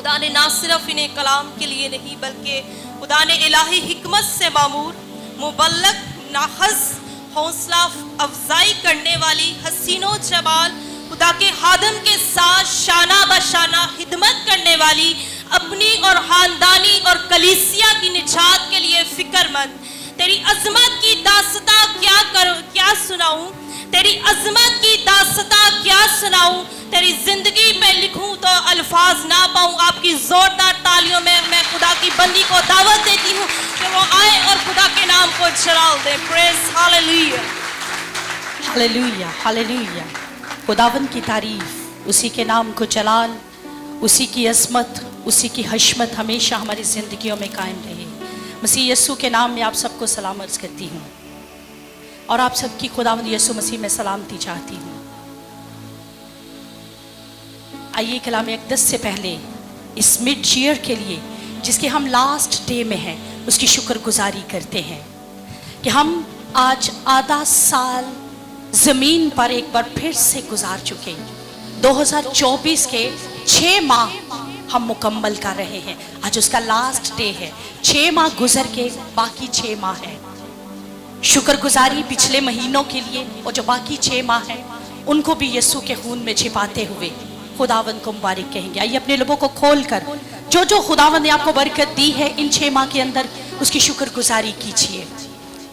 खुदा ने ना सिर्फ इन्हें कलाम के लिए नहीं बल्कि खुदा ने इलाही हिकमत से मामूर, मुबल्लग, नाहस, हौसला अफजाई करने वाली, हसीनो जमाल, खुदा के हादम के साथ शाना बशाना खिदमत करने वाली, अपनी और खानदानी और कलीसिया की निजात के लिए फिक्रमंद, तेरी अजमत की दास्तां क्या सुनाऊं, तेरी अजमत की दास्तां क्या सुनाऊं, तेरी जिंदगी में लिखूं तो अल्फाज ना पाऊं। आपकी जोरदार तालियों में मैं खुदा की बंदी को दावत देती हूं कि वो आए और खुदा के नाम को जलाल दे। Praise hallelujah, hallelujah, hallelujah. खुदावंद की तारीफ, उसी के नाम को जलाल, उसी की अज़मत, उसी की हशमत हमेशा हमारी ज़िंदगियों में कायम रहे। मसीह यीशु के नाम में आप सबको सलाम अर्ज़ करती हूँ और आप सबकी खुदावंद यीशु मसीह में सलामती चाहती हूँ। आइए कलाम अक़दस से पहले इस मिड ईयर के लिए जिसके हम लास्ट डे में हैं उसकी शुक्रगुजारी करते हैं कि हम आज आधा साल ज़मीन पर एक बार फिर से गुजार चुके। 2024 के 6 माह हम मुकम्मल कर रहे हैं। आज उसका लास्ट डे है। 6 माह गुजर के बाकी 6 माह है। शुक्रगुजारी पिछले महीनों के लिए और जो बाकी 6 माह हैं उनको भी यीशु के खून में छिपाते हुए खुदावंद को मुबारक कहेंगे। आइए अपने लोगों को खोल कर जो खुदावंद ने आपको बरकत दी है इन 6 माह के अंदर उसकी शुक्रगुजारी कीजिए।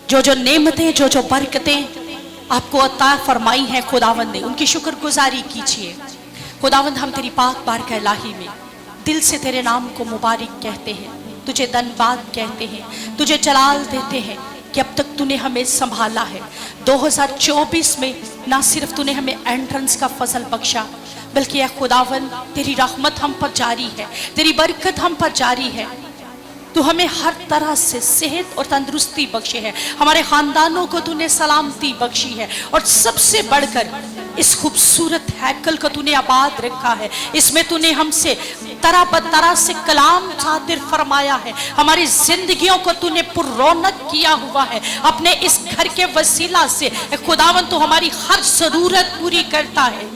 जो नेमतें, जो बरकतें आपको अता फरमाई है खुदावंद ने, उनकी शुक्रगुजारी कीजिए। खुदावंद हम तेरी पाक बारगाह इलाही में दिल से तेरे नाम को मुबारक कहते हैं, तुझे धन्यवाद कहते हैं, तुझे जलाल देते हैं कि अब तक तूने हमें संभाला है। 2024 में ना सिर्फ तूने हमें एंट्रेंस का फजल बख्शा बल्कि या खुदावंद तेरी रहमत हम पर जारी है, तेरी बरकत हम पर जारी है। तू हमें हर तरह से सेहत और तंदुरुस्ती बख्शे है, हमारे खानदानों को तूने सलामती बख्शी है और सबसे बढ़कर इस खूबसूरत हैकल को तूने आबाद रखा है। इसमें तूने हमसे तरह बतरह से कलाम सातिर फरमाया है। हमारी जिंदगियों को तूने पुररौनक किया हुआ है अपने इस घर के वसीला से। खुदावन तू हमारी हर जरूरत पूरी करता है।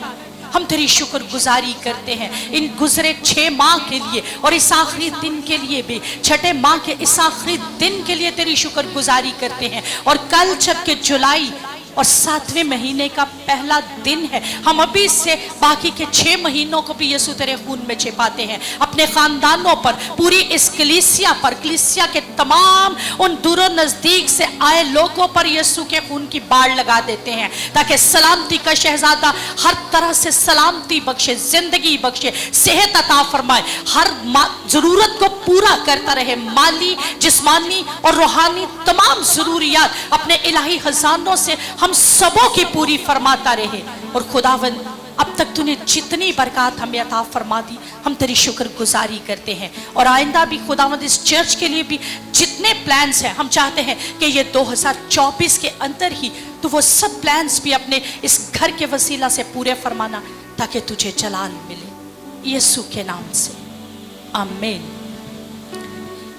हम तेरी शुक्रगुजारी करते हैं इन गुजरे 6 माह के लिए और इस आखिरी दिन के लिए भी, 6ठे माह के इस आखिरी दिन के लिए तेरी शुक्रगुजारी करते हैं। और कल जबकि जुलाई और 7वें महीने का पहला दिन है, हम अभी से बाकी के 6 महीनों को भी यीशु तेरे खून में छिपाते हैं। अपने खानदानों पर, पूरी इस कलीसिया पर, कलीसिया के तमाम उन दूर नजदीक से आए लोगों पर यीशु के खून की बाढ़ लगा देते हैं ताकि सलामती का शहजादा हर तरह से सलामती बख्शे, जिंदगी बख्शे, सेहत अता फरमाए, हर जरूरत को पूरा करता रहे। माली, जिस्मानी और रूहानी तमाम जरूरियात अपने इलाही खजानों से हम सबों की पूरी फरमाता रहे। और खुदावंद अब तक तूने जितनी बरकत हमें अता फरमा दी हम तेरी शुक्रगुजारी करते हैं। और आइंदा भी खुदावंद इस चर्च के लिए भी जितने प्लान्स हैं हम चाहते हैं कि ये 2024 के अंदर ही तो वो सब प्लान्स भी अपने इस घर के वसीला से पूरे फरमाना ताकि तुझे जलाल मिले यीशु के नाम से, आमीन।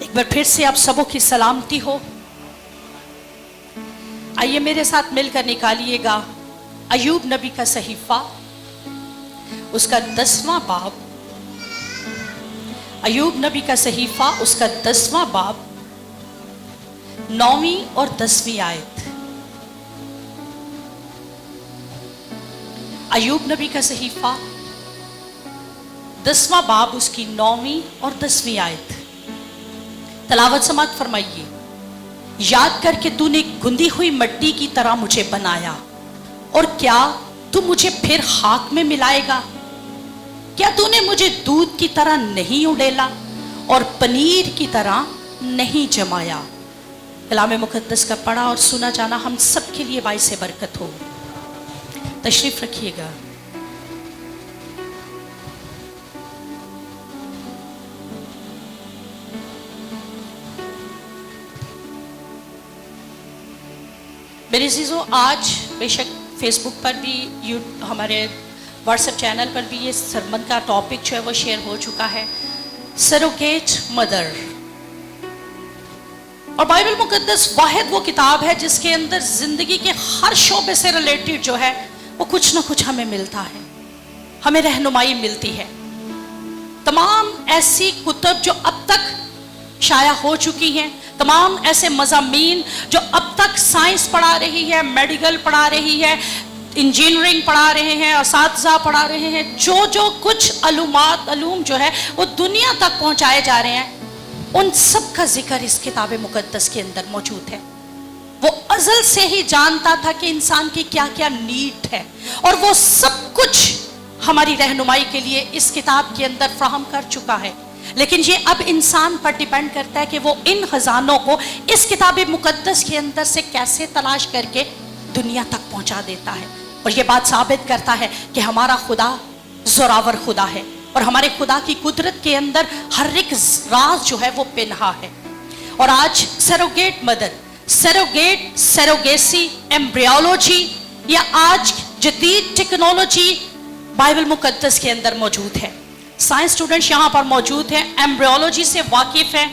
एक बार फिर से आप सबों की सलामती हो। आइए मेरे साथ मिलकर निकालिएगा अय्यूब नबी का सहीफा, उसका 10वां बाब। अय्यूब नबी का सहीफा उसका 10वां बाब, 9वीं और 10वीं आयत। अय्यूब नबी का सहीफा 10वां बाब उसकी 9वीं और 10वीं आयत। तलावत समात फरमाइए। याद करके तूने गुंदी हुई मिट्टी की तरह मुझे बनाया और क्या तू मुझे फिर खाक में मिलाएगा? क्या तूने मुझे दूध की तरह नहीं उड़ेला और पनीर की तरह नहीं जमाया? कलाम मुकद्दस का पढ़ा और सुना जाना हम सब के लिए बाइस बरकत हो। तशरीफ रखिएगा। मेरे अज़ीज़ों, आज बेशक फेसबुक पर भी, हमारे व्हाट्सएप चैनल पर भी ये सरमन का टॉपिक जो है वो शेयर हो चुका है, सरोगेट मदर। और बाइबल मुकद्दस वाहिद वो किताब है जिसके अंदर जिंदगी के हर शोबे से रिलेटेड जो है वो कुछ ना कुछ हमें मिलता है, हमें रहनुमाई मिलती है। तमाम ऐसी कुतुब जो अब तक शाया हो चुकी हैं, तमाम ऐसे मज़ामीन जो अब तक साइंस पढ़ा रही है, मेडिकल पढ़ा रही है, इंजीनियरिंग पढ़ा रहे हैं, असातिज़ा पढ़ा रहे हैं, जो कुछ अलूम जो है वो दुनिया तक पहुंचाए जा रहे हैं, उन सब का जिक्र इस किताब मुकद्दस के अंदर मौजूद है। वो अज़ल से ही जानता था कि इंसान की क्या क्या नीड है, और वो सब कुछ हमारी रहनुमाई के लिए इस किताब के अंदर फ्राहम कर चुका है। लेकिन ये अब इंसान पर डिपेंड करता है कि वो इन खजानों को इस किताब मुकद्दस के अंदर से कैसे तलाश करके दुनिया तक पहुंचा देता है। और ये बात साबित करता है कि हमारा खुदा ज़ोरावर खुदा है, और हमारे खुदा की कुदरत के अंदर हर एक राज जो है वो पिन्हा है। और आज सरोगेट मदर, सरोगेसी, एम्ब्रियोलॉजी, या आज जदीद टेक्नोलॉजी बाइबल मुकद्दस के अंदर मौजूद है। साइंस स्टूडेंट्स यहाँ पर मौजूद हैं, एम्ब्रियोलॉजी से वाकिफ़ हैं।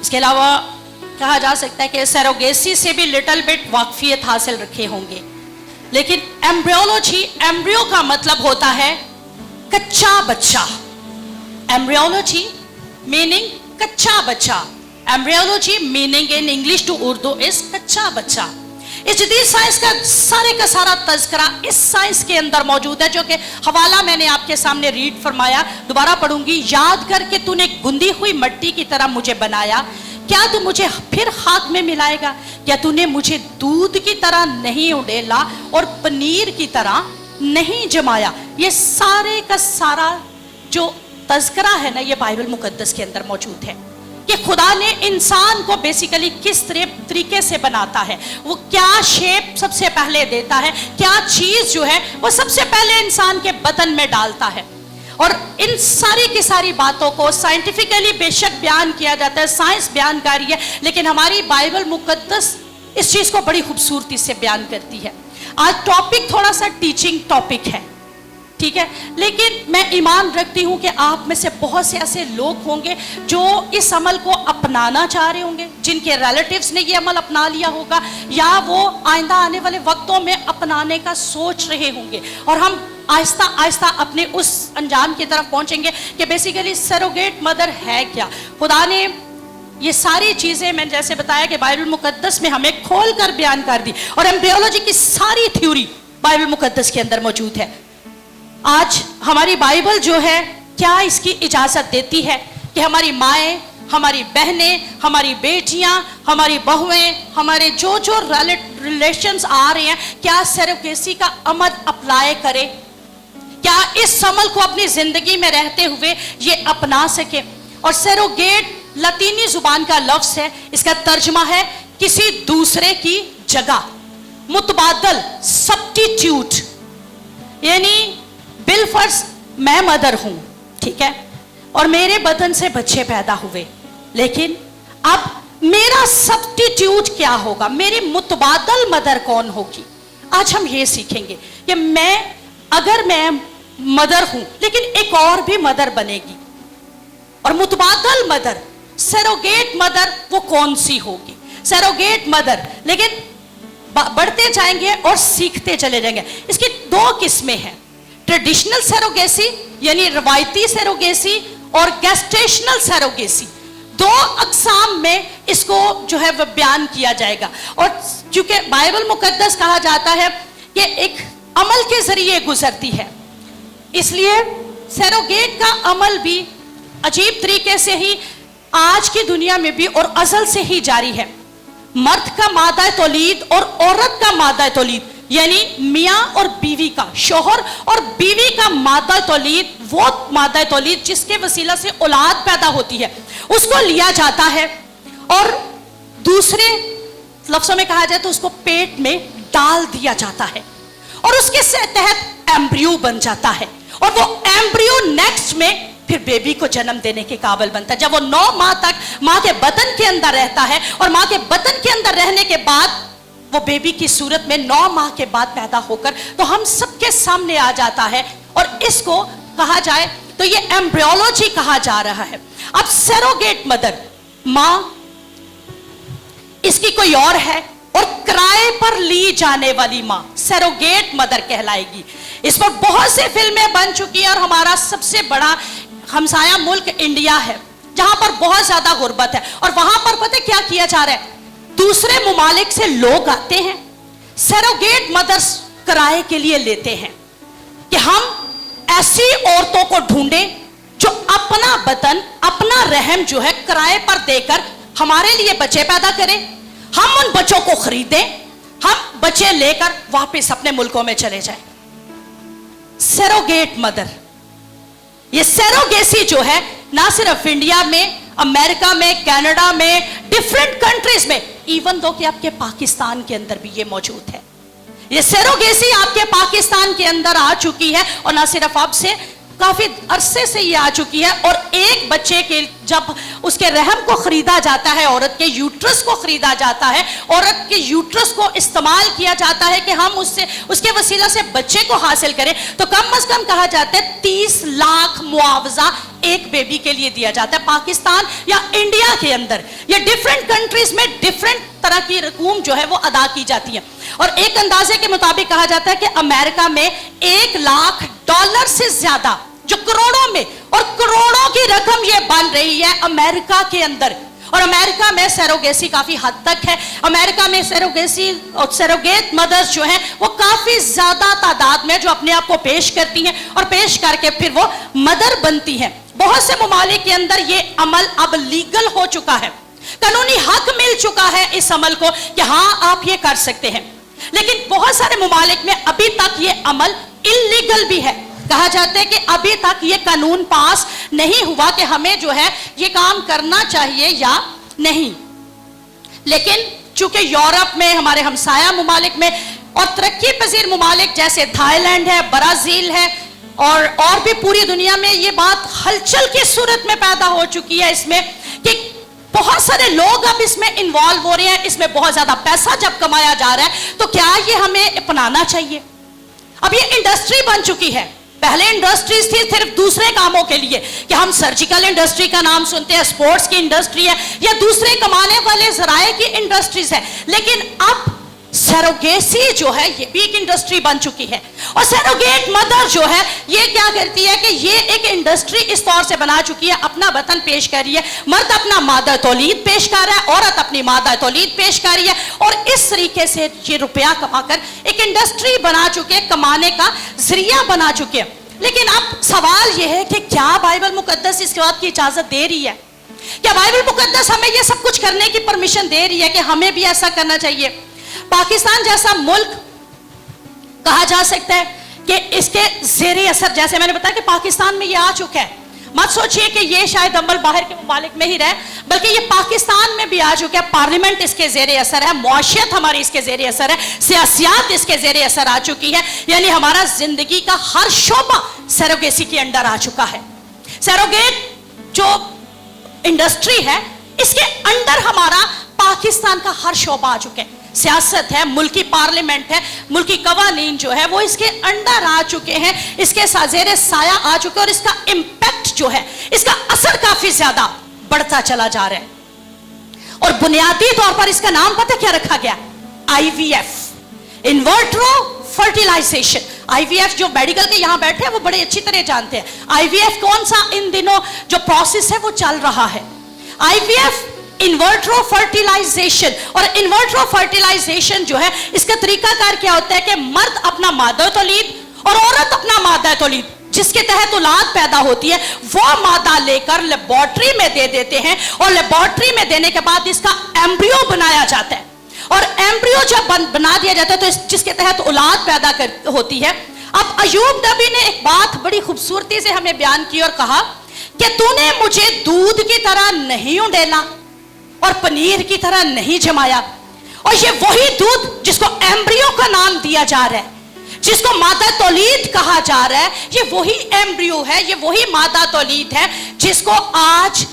इसके अलावा कहा जा सकता है कि सरोगेसी से भी लिटिल बिट वाकफियत हासिल रखे होंगे। लेकिन एम्ब्रियोलॉजी, एम्ब्रियो का मतलब होता है कच्चा बच्चा। एम्ब्रियोलॉजी मीनिंग कच्चा बच्चा। Embryology meaning in English to Urdu is कच्चा बच्चा। इस जदीद साइंस का सारा तज़किरा इस साइंस के अंदर मौजूद है, जो कि हवाला मैंने आपके सामने रीड फरमाया, दोबारा पढ़ूंगी। याद करके तूने गुंदी हुई मिट्टी की तरह मुझे बनाया, क्या तू मुझे फिर खाक में मिलाएगा? क्या तूने मुझे दूध की तरह नहीं उड़ेला और पनीर की तरह नहीं जमाया? ये सारे का सारा जो तज़किरा है ना, ये बाइबल मुकद्दस के अंदर मौजूद है कि खुदा ने इंसान को बेसिकली किस तरीके से बनाता है, वो क्या शेप सबसे पहले देता है, क्या चीज़ जो है वो सबसे पहले इंसान के बदन में डालता है। और इन सारी की सारी बातों को साइंटिफिकली बेशक बयान किया जाता है, साइंस बयान कर रही है, लेकिन हमारी बाइबल मुकद्दस इस चीज़ को बड़ी खूबसूरती से बयान करती है। आज टॉपिक थोड़ा सा टीचिंग टॉपिक है, ठीक है, लेकिन मैं ईमान रखती हूँ कि आप में से बहुत से ऐसे लोग होंगे जो इस अमल को अपनाना चाह रहे होंगे, जिनके रिलेटिव्स ने ये अमल अपना लिया होगा, या वो आइंदा आने वाले वक्तों में अपनाने का सोच रहे होंगे। और हम आहिस्ता आहिस्ता अपने उस अंजाम की तरफ पहुंचेंगे कि बेसिकली सरोगेट मदर है क्या। खुदा ने ये सारी चीज़ें, मैंने जैसे बताया कि बाइबल मुकद्दस में हमें खोल कर बयान कर दी, और एम्ब्रियोलॉजी की सारी थ्योरी बाइबल मुकद्दस के अंदर मौजूद है। आज हमारी बाइबल जो है क्या इसकी इजाज़त देती है कि हमारी माएँ, हमारी बहनें, हमारी बेटियां, हमारी बहुएं, हमारे जो रिलेशंस आ रहे हैं, क्या सरोगेसी का अमल अप्लाई करें? क्या इस अमल को अपनी जिंदगी में रहते हुए ये अपना सके? और सरोगेट लतीनी जुबान का लफ्ज़ है, इसका तर्जमा है किसी दूसरे की जगह, मुतबादल, सब्स्टिट्यूट। यानी बिलफर्ज मैं मदर हूं, ठीक है, और मेरे बदन से बच्चे पैदा हुए, लेकिन अब मेरा सब्स्टिट्यूट क्या होगा, मेरी मुतबादल मदर कौन होगी? आज हम ये सीखेंगे कि अगर मैं मदर हूं, लेकिन एक और भी मदर बनेगी, और मुतबादल मदर, सरोगेट मदर, वो कौन सी होगी? सरोगेट मदर, लेकिन बढ़ते जाएंगे और सीखते चले जाएंगे। इसकी दो किस्में हैं, ट्रेडिशनल सरोगेसी यानी रवायती सरोगेसी, और गेस्टेशनल सरोगेसी। दो अक़साम में इसको जो है वह बयान किया जाएगा। और चूंकि बाइबल मुकद्दस कहा जाता है कि एक अमल के जरिए गुजरती है, इसलिए सरोगेट का अमल भी अजीब तरीके से ही आज की दुनिया में भी और अज़ल से ही जारी है। मर्द का मादा तौलीद और औरत का मादा तौलीद, यानी मियाँ और बीवी का, शोहर और बीवी का मादा तौलीद, वो मादा तौलीद जिसके वसीला से औलाद पैदा होती है, उसको लिया जाता है, और दूसरे लफ्ज़ों में कहा जाए तो उसको पेट में डाल दिया जाता है, और उसके तहत एम्ब्रियो बन जाता है, और वो एम्ब्रियो नेक्स्ट में फिर बेबी को जन्म देने के काबिल बनता है। जब वो 9 माह तक माँ के बदन के अंदर रहता है, और माँ के बदन के अंदर रहने के बाद वो बेबी की सूरत में 9 माह के बाद पैदा होकर तो हम सबके सामने आ जाता है, और इसको कहा जाए तो ये एम्ब्रियोलॉजी कहा जा रहा है। अब सरोगेट मदर, माँ इसकी कोई और है, और किराए पर ली जाने वाली माँ सरोगेट मदर कहलाएगी। इस पर बहुत सी फिल्में बन चुकी हैं, और हमारा सबसे बड़ा हमसाया मुल्क इंडिया है, जहां पर बहुत ज्यादा गुर्बत है, और वहां पर पता है क्या किया जा रहा है, दूसरे मुमालिक से लोग आते हैं, सरोगेट मदर्स किराए के लिए लेते हैं कि हम ऐसी औरतों को ढूंढें जो अपना बदन, अपना रहम जो है किराए पर देकर हमारे लिए बच्चे पैदा करें, हम उन बच्चों को खरीदें, हम बच्चे लेकर वापस अपने मुल्कों में चले जाएं। सरोगेट मदर, ये सरोगेसी जो है ना सिर्फ इंडिया में, अमेरिका में, कनाडा में, डिफरेंट कंट्रीज में, इवन दो कि आपके पाकिस्तान के अंदर भी ये मौजूद है। ये सरोगेसी आपके पाकिस्तान के अंदर आ चुकी है, और ना सिर्फ अब से, काफी अरसे से ये आ चुकी है। और एक बच्चे के जब उसके रहम को खरीदा जाता है, औरत के यूट्रस को खरीदा जाता है, औरत के यूट्रस को इस्तेमाल किया जाता है कि हम उससे, उसके वसीला से बच्चे को हासिल करें, तो कम से कम कहा जाता है 30 लाख मुआवजा एक बेबी के लिए दिया जाता है पाकिस्तान या इंडिया के अंदर। ये डिफरेंट कंट्रीज में डिफरेंट तरह की रकूम जो है वो अदा की जाती है। और एक अंदाजे के मुताबिक कहा जाता है कि अमेरिका में $1 लाख से ज्यादा, जो करोड़ों में, और करोड़ों की रकम ये बन रही है अमेरिका के अंदर। और अमेरिका में सरोगेसी काफी हद तक है। अमेरिका में सरोगेसी और सरोगेट मदर्स जो हैं वो काफी ज्यादा तादाद में जो अपने आप को पेश करती हैं, और पेश करके फिर वो मदर बनती हैं। बहुत से ममालिक के अंदर ये अमल अब लीगल हो चुका है, कानूनी हक मिल चुका है इस अमल को कि हाँ आप ये कर सकते हैं। लेकिन बहुत सारे ममालिक में अभी तक ये अमल इल्लीगल भी है। कहा जाता है कि अभी तक ये कानून पास नहीं हुआ कि हमें जो है ये काम करना चाहिए या नहीं। लेकिन चूंकि यूरोप में, हमारे हमसाया ममालिक में, और तरक्की पजीर ममालिक जैसे थाईलैंड है, ब्राजील है, और भी पूरी दुनिया में ये बात हलचल की सूरत में पैदा हो चुकी है इसमें कि बहुत सारे लोग अब इसमें इन्वॉल्व हो रहे हैं। इसमें बहुत ज्यादा पैसा जब कमाया जा रहा है, तो क्या ये हमें अपनाना चाहिए? अब ये इंडस्ट्री बन चुकी है। पहले इंडस्ट्रीज थी सिर्फ दूसरे कामों के लिए, कि हम सर्जिकल इंडस्ट्री का नाम सुनते हैं, स्पोर्ट्स की इंडस्ट्री है, या दूसरे कमाने वाले जराए की इंडस्ट्रीज है। लेकिन अब सरोगेसी जो है ये भी एक इंडस्ट्री बन चुकी है। और सरोगेट मदर जो है ये क्या करती है कि ये एक इंडस्ट्री इस तौर से बना चुकी है, अपना वतन पेश कर रही है, मर्द अपना मादा तौलीद पेश कर रहा है, औरत अपनी मादा तौलीद पेश कर रही है, और इस तरीके से ये रुपया कमाकर एक इंडस्ट्री बना चुके, कमाने का जरिया बना चुके। लेकिन अब सवाल यह है कि क्या बाइबल मुकद्दस इसके बाद की इजाजत दे रही है? क्या बाइबल मुकद्दस हमें ये सब कुछ करने की परमिशन दे रही है कि हमें भी ऐसा करना चाहिए? पाकिस्तान जैसा मुल्क कहा जा सकता है कि इसके ज़ेरे असर, जैसे मैंने बताया कि पाकिस्तान में ये आ चुका है। मत सोचिए कि ये शायद अमल बाहर के मुमालिक में ही रहे, बल्कि ये पाकिस्तान में भी आ चुका है। पार्लियामेंट इसके ज़ेरे असर है, मुआशियत हमारी इसके ज़ेरे असर है, सियासियात इसके ज़ेरे असर आ चुकी है। यानी हमारा जिंदगी का हर शोबा सरोगेसी के अंडर आ चुका है। सरोगेट जो इंडस्ट्री है इसके अंडर हमारा पाकिस्तान का हर शोबा आ चुका है। सियासत है, मुल्की पार्लियामेंट है, मुल्की कवानीन जो है वो इसके अंडर आ चुके हैं, इसके ज़ेरे साया आ चुके हैं, और इसका इम्पैक्ट जो है, इसका असर काफी ज्यादा बढ़ता चला जा रहा है। और बुनियादी तौर पर इसका नाम पता क्या रखा गया? IVF, in vitro fertilisation. IVF जो मेडिकल के यहां बैठे हैं वो बड़े अच्छी तरह जानते हैं IVF कौन सा इन दिनों जो प्रोसेस है वो चल रहा है। IVF in vitro fertilisation. और इन्वर्ट्रो फर्टिलाइजेशन जो है इसका तरीकाकार क्या होता है कि मर्द अपना मादा तौलीद और औरत अपना मादा तौलीद, जिसके तहत औलाद पैदा होती है, वो मादा लेकर लेबोरेटरी में दे देते हैं, और लेबोरेटरी में देने के बाद इसका एम्ब्रियो बनाया जाता है। और एम्ब्रियो जब बना दिया जाता है तो जिसके तहत औलाद पैदा होती है। अब अयूब नबी ने एक बात बड़ी खूबसूरती से हमें बयान की और कहा कि तूने मुझे दूध की तरह नहीं उंडेला और पनीर की तरह नहीं जमाया। और ये वही दूध जिसको एम्ब्रियो का नाम दिया जा रहा है, जिसको मादा तौलीद कहा जा रहा है, ये वही एम्ब्रियो है, ये वही मादा तौलीद है जिसको आज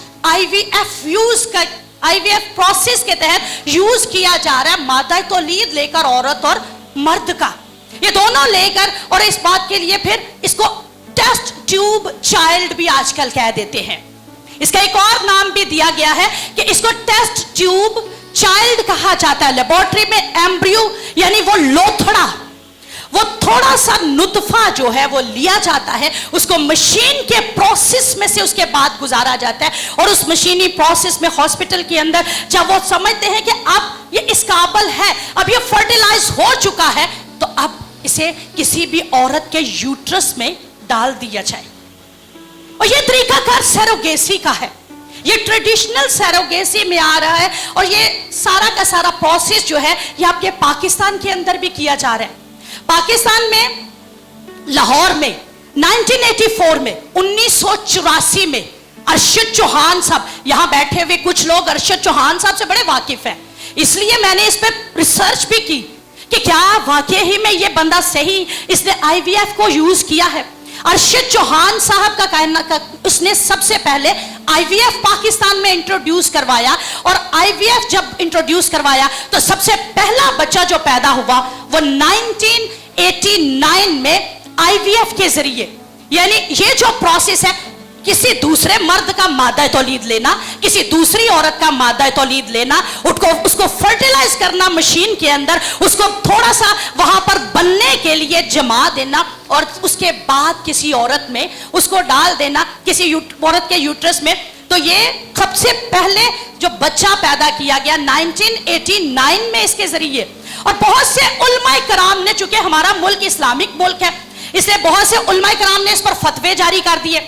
IVF प्रोसेस के तहत यूज किया जा रहा है। मादा तौलीद लेकर औरत और मर्द का, ये दोनों लेकर, और इस बात के लिए फिर इसको टेस्ट ट्यूब चाइल्ड भी आजकल कह देते हैं। इसका एक और नाम भी दिया गया है कि इसको टेस्ट ट्यूब चाइल्ड कहा जाता है। लेबोरेटरी में एम्ब्रियो यानी वो लोथड़ा, وہ تھوڑا سا نطفہ جو ہے وہ لیا جاتا ہے, اس کو مشین کے پروسیس میں سے اس کے بعد گزارا جاتا ہے, اور اس مشینی پروسیس میں ہاسپٹل کے اندر جب وہ سمجھتے ہیں کہ اب یہ اس قابل ہے, اب یہ فرٹیلائز ہو چکا ہے, تو اب اسے کسی بھی عورت کے یوٹرس میں ڈال دیا جائے. اور یہ طریقہ کار سیروگیسی کا ہے, یہ ٹریڈیشنل سیروگیسی میں آ رہا ہے, اور یہ سارا کا سارا پروسیس جو ہے یہ آپ کے پاکستان کے اندر بھی کیا جا رہا ہے. پاکستان میں لاہور میں 1984 میں 1984 میں ارشد چوہان صاحب, یہاں بیٹھے ہوئے کچھ لوگ ارشد چوہان صاحب سے بڑے واقف ہیں, اس لیے میں نے اس پہ ریسرچ بھی کی کہ کیا واقعی ہی میں یہ بندہ صحیح اس نے آئی وی ایف کو یوز کیا ہے. ارشد چوہان صاحب کا کہنا اس نے سب سے پہلے آئی وی ایف پاکستان میں انٹروڈیوس کروایا, اور آئی وی ایف جب انٹروڈیوس کروایا تو سب سے پہلا بچہ جو پیدا ہوا وہ 1989 میں آئی وی ایف کے ذریعے. یعنی یہ جو پروسیس ہے, کسی دوسرے مرد کا مادہ تولید لینا, کسی دوسری عورت کا مادہ تولید لینا, اس کو فرٹیلائز کرنا مشین کے اندر, اس کو تھوڑا سا وہاں پر بننے کے لیے جما دینا, اور اس کے بعد کسی عورت میں اس کو ڈال دینا, کسی عورت کے یوٹرس میں. تو یہ سب سے پہلے جو بچہ پیدا کیا گیا 1989 میں اس کے ذریعے. اور بہت سے علماء کرام نے, چونکہ ہمارا ملک اسلامک ملک ہے, اس لیے بہت سے علماء کرام نے اس پر فتوے جاری کر دیے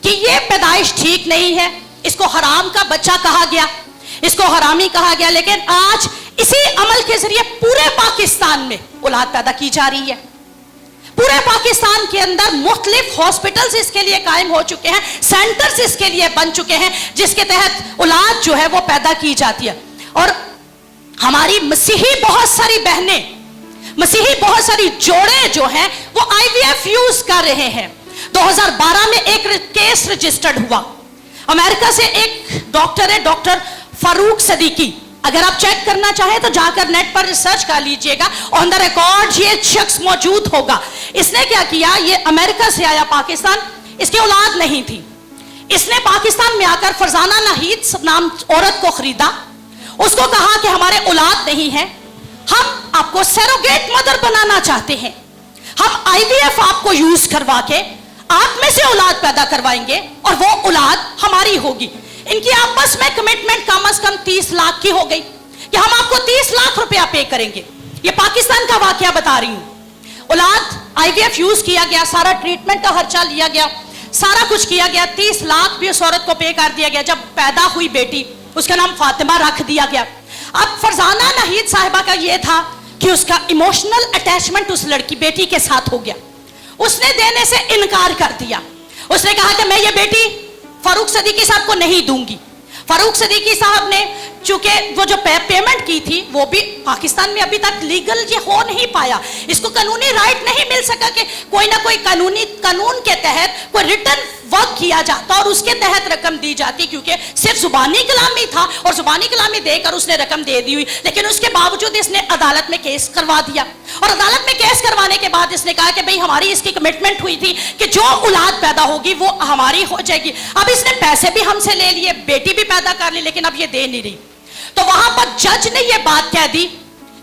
کہ یہ پیدائش ٹھیک نہیں ہے, اس کو حرام کا بچہ کہا گیا, اس کو حرامی کہا گیا. لیکن آج اسی عمل کے ذریعے پورے پاکستان میں اولاد پیدا کی جا رہی ہے. پورے پاکستان کے اندر مختلف ہاسپٹلز اس کے لیے قائم ہو چکے ہیں, سینٹرز اس کے لیے بن چکے ہیں, جس کے تحت اولاد جو ہے وہ پیدا کی جاتی ہے. اور ہماری مسیحی بہت ساری بہنیں, مسیحی بہت ساری جوڑے جو ہیں وہ آئی وی ایف یوز کر رہے ہیں. 2012 میں ایک کیس رجسٹرڈ ہوا, امریکہ سے ایک ڈاکٹر ہے, ڈاکٹر فاروق صدیقی. اگر آپ چیک کرنا چاہیں تو جا کر نیٹ پر ریسرچ کر لیجئے گا, آن دا ریکارڈ یہ شخص موجود ہوگا. اس نے کیا کیا, یہ امریکہ سے آیا پاکستان, اس کی اولاد نہیں تھی, اس نے پاکستان میں آ کر فرزانہ ناہید نام عورت کو خریدا, اس کو کہا کہ ہمارے اولاد نہیں ہے, ہم آپ کو سیروگیٹ مدر بنانا چاہتے ہیں, ہم آئی وی ایف آپ کو یوز کروا کے آپ میں سے اولاد پیدا کروائیں گے, اور وہ اولاد ہماری ہوگی. ان کی آپس میں کمٹمنٹ کم از کم 30 لاکھ کی ہو گئی کہ ہم آپ کو 30 لاکھ روپیہ پے کریں گے. یہ پاکستان کا واقعہ بتا رہی ہوں. اولاد آئی وی ایف یوز کیا گیا, سارا ٹریٹمنٹ کا خرچہ لیا گیا, سارا کچھ کیا گیا, 30 لاکھ بھی اس عورت کو پے کر دیا گیا. جب پیدا ہوئی بیٹی, اس کا نام فاطمہ رکھ دیا گیا. اب فرزانہ ناہید صاحبہ کا یہ تھا کہ اس کا ایموشنل اٹیچمنٹ اس لڑکی بیٹی کے ساتھ ہو گیا. اس نے دینے سے انکار کر دیا. اس نے کہا کہ میں یہ بیٹی فاروق صدیقی صاحب کو نہیں دوں گی. فاروق صدیقی صاحب نے چونکہ وہ جو پیمنٹ کی تھی وہ بھی پاکستان میں ابھی تک لیگل یہ ہو نہیں پایا, اس کو قانونی رائٹ نہیں مل سکا کہ کوئی نہ کوئی قانون کے تحت کوئی ریٹرن ورک کیا جاتا اور اس کے تحت رقم دی جاتی, کیونکہ صرف زبانی کلامی تھا اور زبانی کلامی دے کر اس نے رقم دے دی ہوئی. لیکن اس کے باوجود اس نے عدالت میں کیس کروا دیا, اور عدالت میں کیس کروانے کے بعد اس نے کہا کہ بھئی ہماری اس کی کمٹمنٹ ہوئی تھی کہ جو اولاد پیدا ہوگی وہ ہماری ہو جائے گی. اب اس نے پیسے بھی ہم سے لے لیے, بیٹی بھی پیدا کر لی, لیکن اب یہ دے نہیں رہی. تو وہاں پر جج نے یہ بات کہہ دی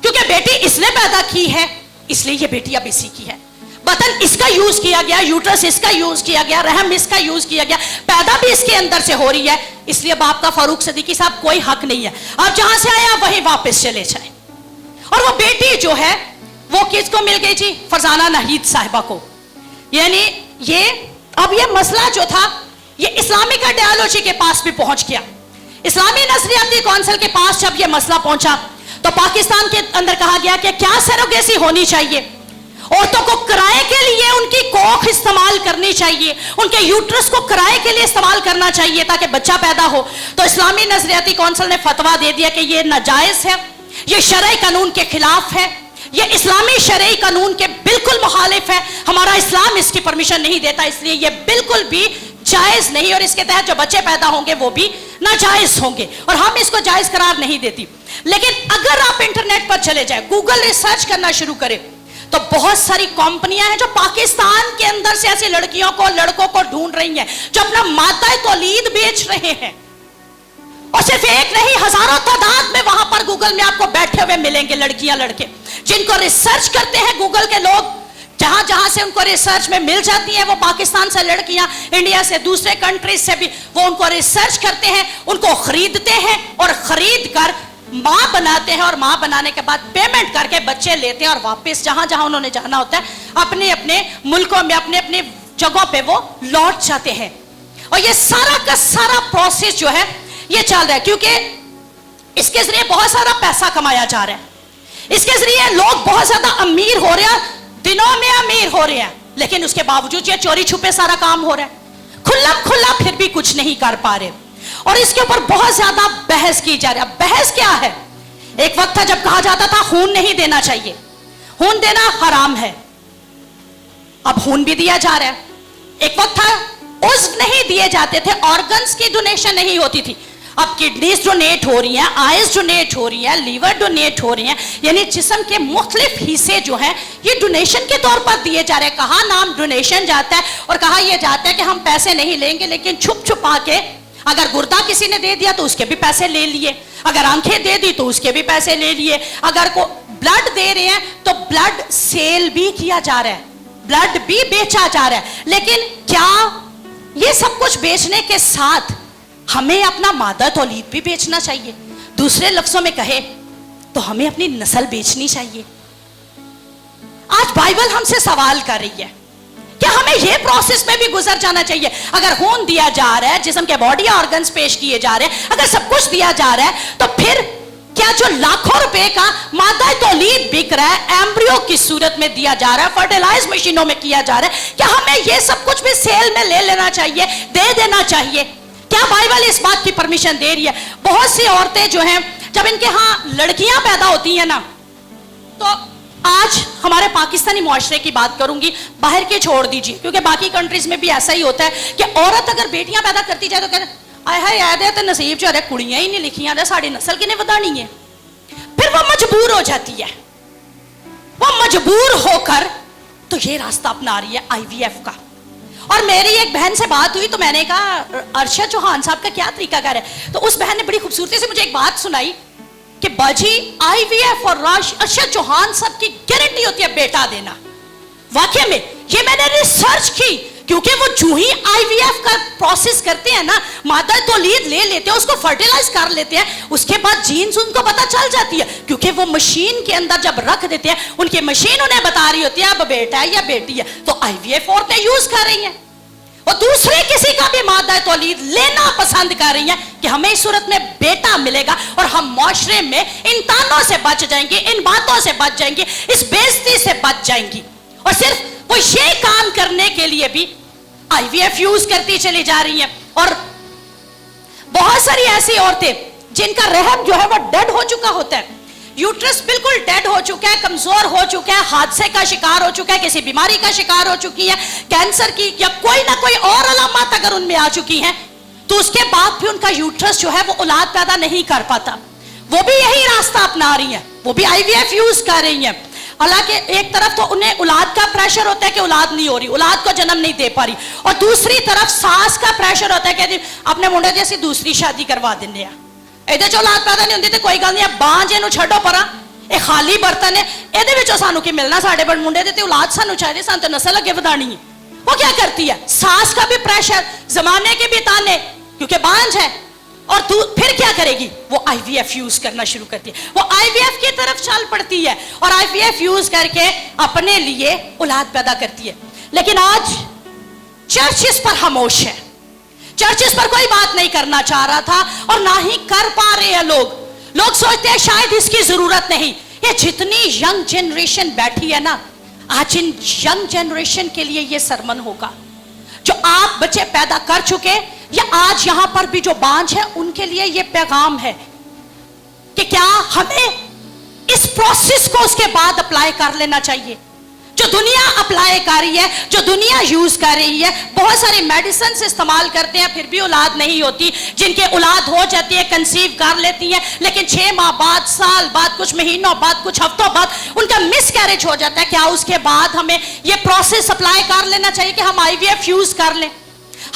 کیونکہ بیٹی اس نے پیدا کی ہے, اس لیے یہ بیٹی اب اسی کی ہے. بطن اس کا یوز کیا گیا, یوٹرس اس کا یوز کیا گیا, رحم اس کا یوز کیا گیا, پیدا بھی اس کے اندر سے ہو رہی ہے, اس لیے باپ کا فاروق صدیقی صاحب کوئی حق نہیں ہے. آپ جہاں سے آئے آپ وہیں واپس چلے جائیں. اور وہ بیٹی جو ہے وہ کس کو مل گئی جی؟ فرزانہ ناہید صاحبہ کو. یعنی یہ اب یہ مسئلہ جو تھا یہ اسلامک آئیڈیالوجی کے پاس بھی پہنچ گیا. اسلامی نظریاتی کونسل کے پاس جب یہ مسئلہ پہنچا تو پاکستان کے اندر کہا گیا کہ کیا سیروگیسی ہونی چاہیے, عورتوں کو کرائے کے لیے ان کی کوکھ استعمال کرنی چاہیے, ان کے یوٹرس کو کرائے کے لیے استعمال کرنا چاہیے تاکہ بچہ پیدا ہو. تو اسلامی نظریاتی کونسل نے فتویٰ دے دیا کہ یہ ناجائز ہے, یہ شرعی قانون کے خلاف ہے, یہ اسلامی شرعی قانون کے بالکل مخالف ہے, ہمارا اسلام اس کی پرمیشن نہیں دیتا, اس لیے یہ بالکل بھی جائز نہیں, اور اس کے تحت جو بچے پیدا ہوں گے وہ بھی ناجائز ہوں گے, اور ہم اس کو جائز قرار نہیں دیتی. لیکن اگر آپ انٹرنیٹ پر چلے جائیں, گوگل ریسرچ کرنا شروع کریں, تو بہت ساری کمپنیاں ہیں جو پاکستان کے اندر سے ایسی لڑکیوں کو لڑکوں کو ڈھونڈ رہی ہیں جو اپنا مادہ تولید بیچ رہے ہیں. اور صرف ایک نہیں, ہزاروں تعداد میں وہاں پر گوگل میں آپ کو بیٹھے ہوئے ملیں گے لڑکیاں لڑکے جن کو ریسرچ کرتے ہیں گوگل کے لوگ जहां जहां से उनको रिसर्च में मिल जाती है, वो पाकिस्तान से लड़कियां, इंडिया से, दूसरे कंट्रीज से भी वो उनको रिसर्च करते हैं, उनको खरीदते हैं और खरीद कर माँ बनाते हैं, और माँ बनाने के बाद पेमेंट करके बच्चे लेते हैं और वापस जहां जहां उन्होंने जाना होता है अपने अपने मुल्कों में, अपने अपने जगहों पे वो लौट जाते हैं। और ये सारा का सारा प्रोसेस जो है ये चल रहा है, क्योंकि इसके जरिए बहुत सारा पैसा कमाया जा रहा है, इसके जरिए लोग बहुत ज्यादा अमीर हो रहे हैं, दिनों में अमीर हो रहे हैं, लेकिन उसके बावजूद ये चोरी छुपे सारा काम हो रहा है, खुला खुला फिर भी कुछ नहीं कर पा रहे। और इसके ऊपर बहुत ज्यादा बहस की जा रही है। बहस क्या है? एक वक्त था जब कहा जाता था खून नहीं देना चाहिए, खून देना हराम है, अब खून भी दिया जा रहा है। एक वक्त था उज़्व नहीं दिए जाते थे, ऑर्गन्स की डोनेशन नहीं होती थी, अब किडनीज डोनेट हो रही हैं, आइज डोनेट हो रही हैं, लीवर डोनेट हो रही हैं, यानी जिस्म के मुख्तलिफ हिस्से जो हैं ये डोनेशन के तौर पर दिए जा रहे हैं। कहा नाम डोनेशन जाता है और कहा यह जाता है कि हम पैसे नहीं लेंगे, लेकिन छुप छुपा के अगर गुर्दा किसी ने दे दिया तो उसके भी पैसे ले लिए, अगर आंखें दे दी तो उसके भी पैसे ले लिए, अगर को ब्लड दे रहे हैं तो ब्लड सेल भी किया जा रहा है, ब्लड भी बेचा जा रहा है। लेकिन क्या ये सब कुछ बेचने के साथ हमें अपना मादा तौलीद भी बेचना चाहिए? दूसरे लफ्जों में कहे तो हमें अपनी नस्ल बेचनी चाहिए। आज बाइबल हमसे सवाल कर रही है कि हमें यह प्रोसेस में भी गुजर जाना चाहिए। अगर खून दिया जा रहा है, जिस्म के बॉडी ऑर्गन्स पेश किए जा रहे हैं, अगर सब कुछ दिया जा रहा है, तो फिर क्या जो लाखों रुपए का मादा तौलीद बिक रहा है, एम्ब्रियो की सूरत में दिया जा रहा है, फर्टिलाइज मशीनों में किया जा रहा है, क्या हमें यह सब कुछ भी सेल में ले लेना चाहिए, दे देना चाहिए? क्या बाइबल इस बात की परमिशन दे रही है? बहुत सी औरतें जो हैं जब इनके यहाँ लड़कियां पैदा होती हैं ना, तो आज हमारे पाकिस्तानी मुआशरे की बात करूंगी, बाहर के छोड़ दीजिए, क्योंकि बाकी कंट्रीज में भी ऐसा ही होता है कि औरत अगर बेटियां पैदा करती जाए तो कहते आय हाय याद है तो नसीब जो है कुड़ियां ही नहीं लिखियां, साड़ी नस्ल किने वधानी है। फिर वो मजबूर हो जाती है, वो मजबूर होकर तो ये रास्ता अपना रही है IVF का। और मेरी एक बहन से बात हुई तो मैंने कहा अरशद चौहान साहब का क्या तरीकाकार है, तो उस बहन ने बड़ी खूबसूरती से मुझे एक बात सुनाई कि बाजी IVF और अरशद चौहान साहब की गारंटी होती है बेटा देना। वाकई में ये मैंने रिसर्च की, क्योंकि वो जो ही IVF का प्रोसेस करते हैं ना, मादा तौलीद ले लेते हैं, उसको फर्टिलाइज कर लेते हैं, उसके बाद जीन्स उनको पता चल जाती है, क्योंकि वो मशीन के अंदर जब रख देते हैं उनकी मशीन उन्हें बता रही होती है अब बेटा है या बेटी है। तो IVF औरतें यूज कर रही हैं और दूसरे किसी का भी मादा तौलीद लेना पसंद कर रही हैं कि हमें इस सूरत में बेटा मिलेगा और हम मुआशरे में इन तानों से बच जाएंगे, इन बातों से बच जाएंगे, इस बेइज्जती से बच जाएंगी। और सिर्फ वो ये काम करने के लिए भी IVF यूज करती चली जा रही हैं। और बहुत सारी ऐसी औरतें जिनका रहम जो है वो डेड हो चुका होता है, यूट्रस बिल्कुल डेड हो चुका है, कमजोर हो चुका है, हादसे का शिकार हो चुका है, किसी बीमारी का शिकार हो चुकी है, कैंसर की या कोई ना कोई और अलामत अगर उनमें आ चुकी हैं, तो उसके बाद भी उनका यूट्रस जो है वो औलाद पैदा नहीं कर पाता। वो भी यही रास्ता अपना रही हैं, वो भी IVF यूज कर रही हैं। हालांकि एक तरफ तो उन्हें औलाद का प्रेशर होता है कि औलाद नहीं हो रही, औलाद को जन्म नहीं दे पा रही, और दूसरी तरफ सास का प्रेशर होता है कि अपने मुंडे जैसी दूसरी शादी करवा देने हैं, ਇਹਦੇ ਚ औलाद पैदा नहीं होंदी तो कोई गल नहीं, बांझ ਇਹਨੂੰ ਛੱਡੋ ਪਰਾਂ, ਇਹ ਖਾਲੀ ਬਰਤਨ ਹੈ, ਇਹਦੇ ਵਿੱਚੋਂ ਸਾਨੂੰ ਕੀ मिलना, ਸਾਡੇ बड़ मुंडे ਦੇ ਤੇ औलाद ਸਾਨੂੰ चाहिए, ਸਾਨੂੰ तो नस्ल अगे ਵਧਾਣੀ है। वो क्या करती है, सास का भी प्रेशर, जमाने के भी ताने, क्योंकि बांझ है, और तू फिर क्या करेगी, वो IVF यूज करना शुरू करती है, वो IVF की तरफ चल पड़ती है और IVF यूज करके अपने लिए औलाद पैदा करती है। लेकिन आज चर्च इस पर खामोश है, चर्च इस पर कोई बात नहीं करना चाह रहा था और ना ही कर पा रहे हैं लोग सोचते हैं शायद इसकी जरूरत नहीं। ये जितनी यंग जनरेशन बैठी है ना, आज इन यंग जनरेशन के लिए ये सरमन होगा, जो आप बच्चे पैदा कर चुके या आज यहां पर भी जो बांझ है उनके लिए ये पैगाम है कि क्या हमें इस प्रोसेस को उसके बाद अप्लाई कर लेना चाहिए। जो दुनिया अप्लाई कर रही है, जो दुनिया यूज कर रही है, बहुत सारी मेडिसिन इस्तेमाल करते हैं फिर भी औलाद नहीं होती, जिनके औलाद हो जाती है कंसीव कर लेती हैं, लेकिन 6 माह बाद, साल बाद, कुछ महीनों बाद, कुछ हफ्तों बाद उनका मिसकैरेज हो जाता है। क्या उसके बाद हमें ये प्रोसेस अप्लाई कर लेना चाहिए कि हम IVF यूज कर लें?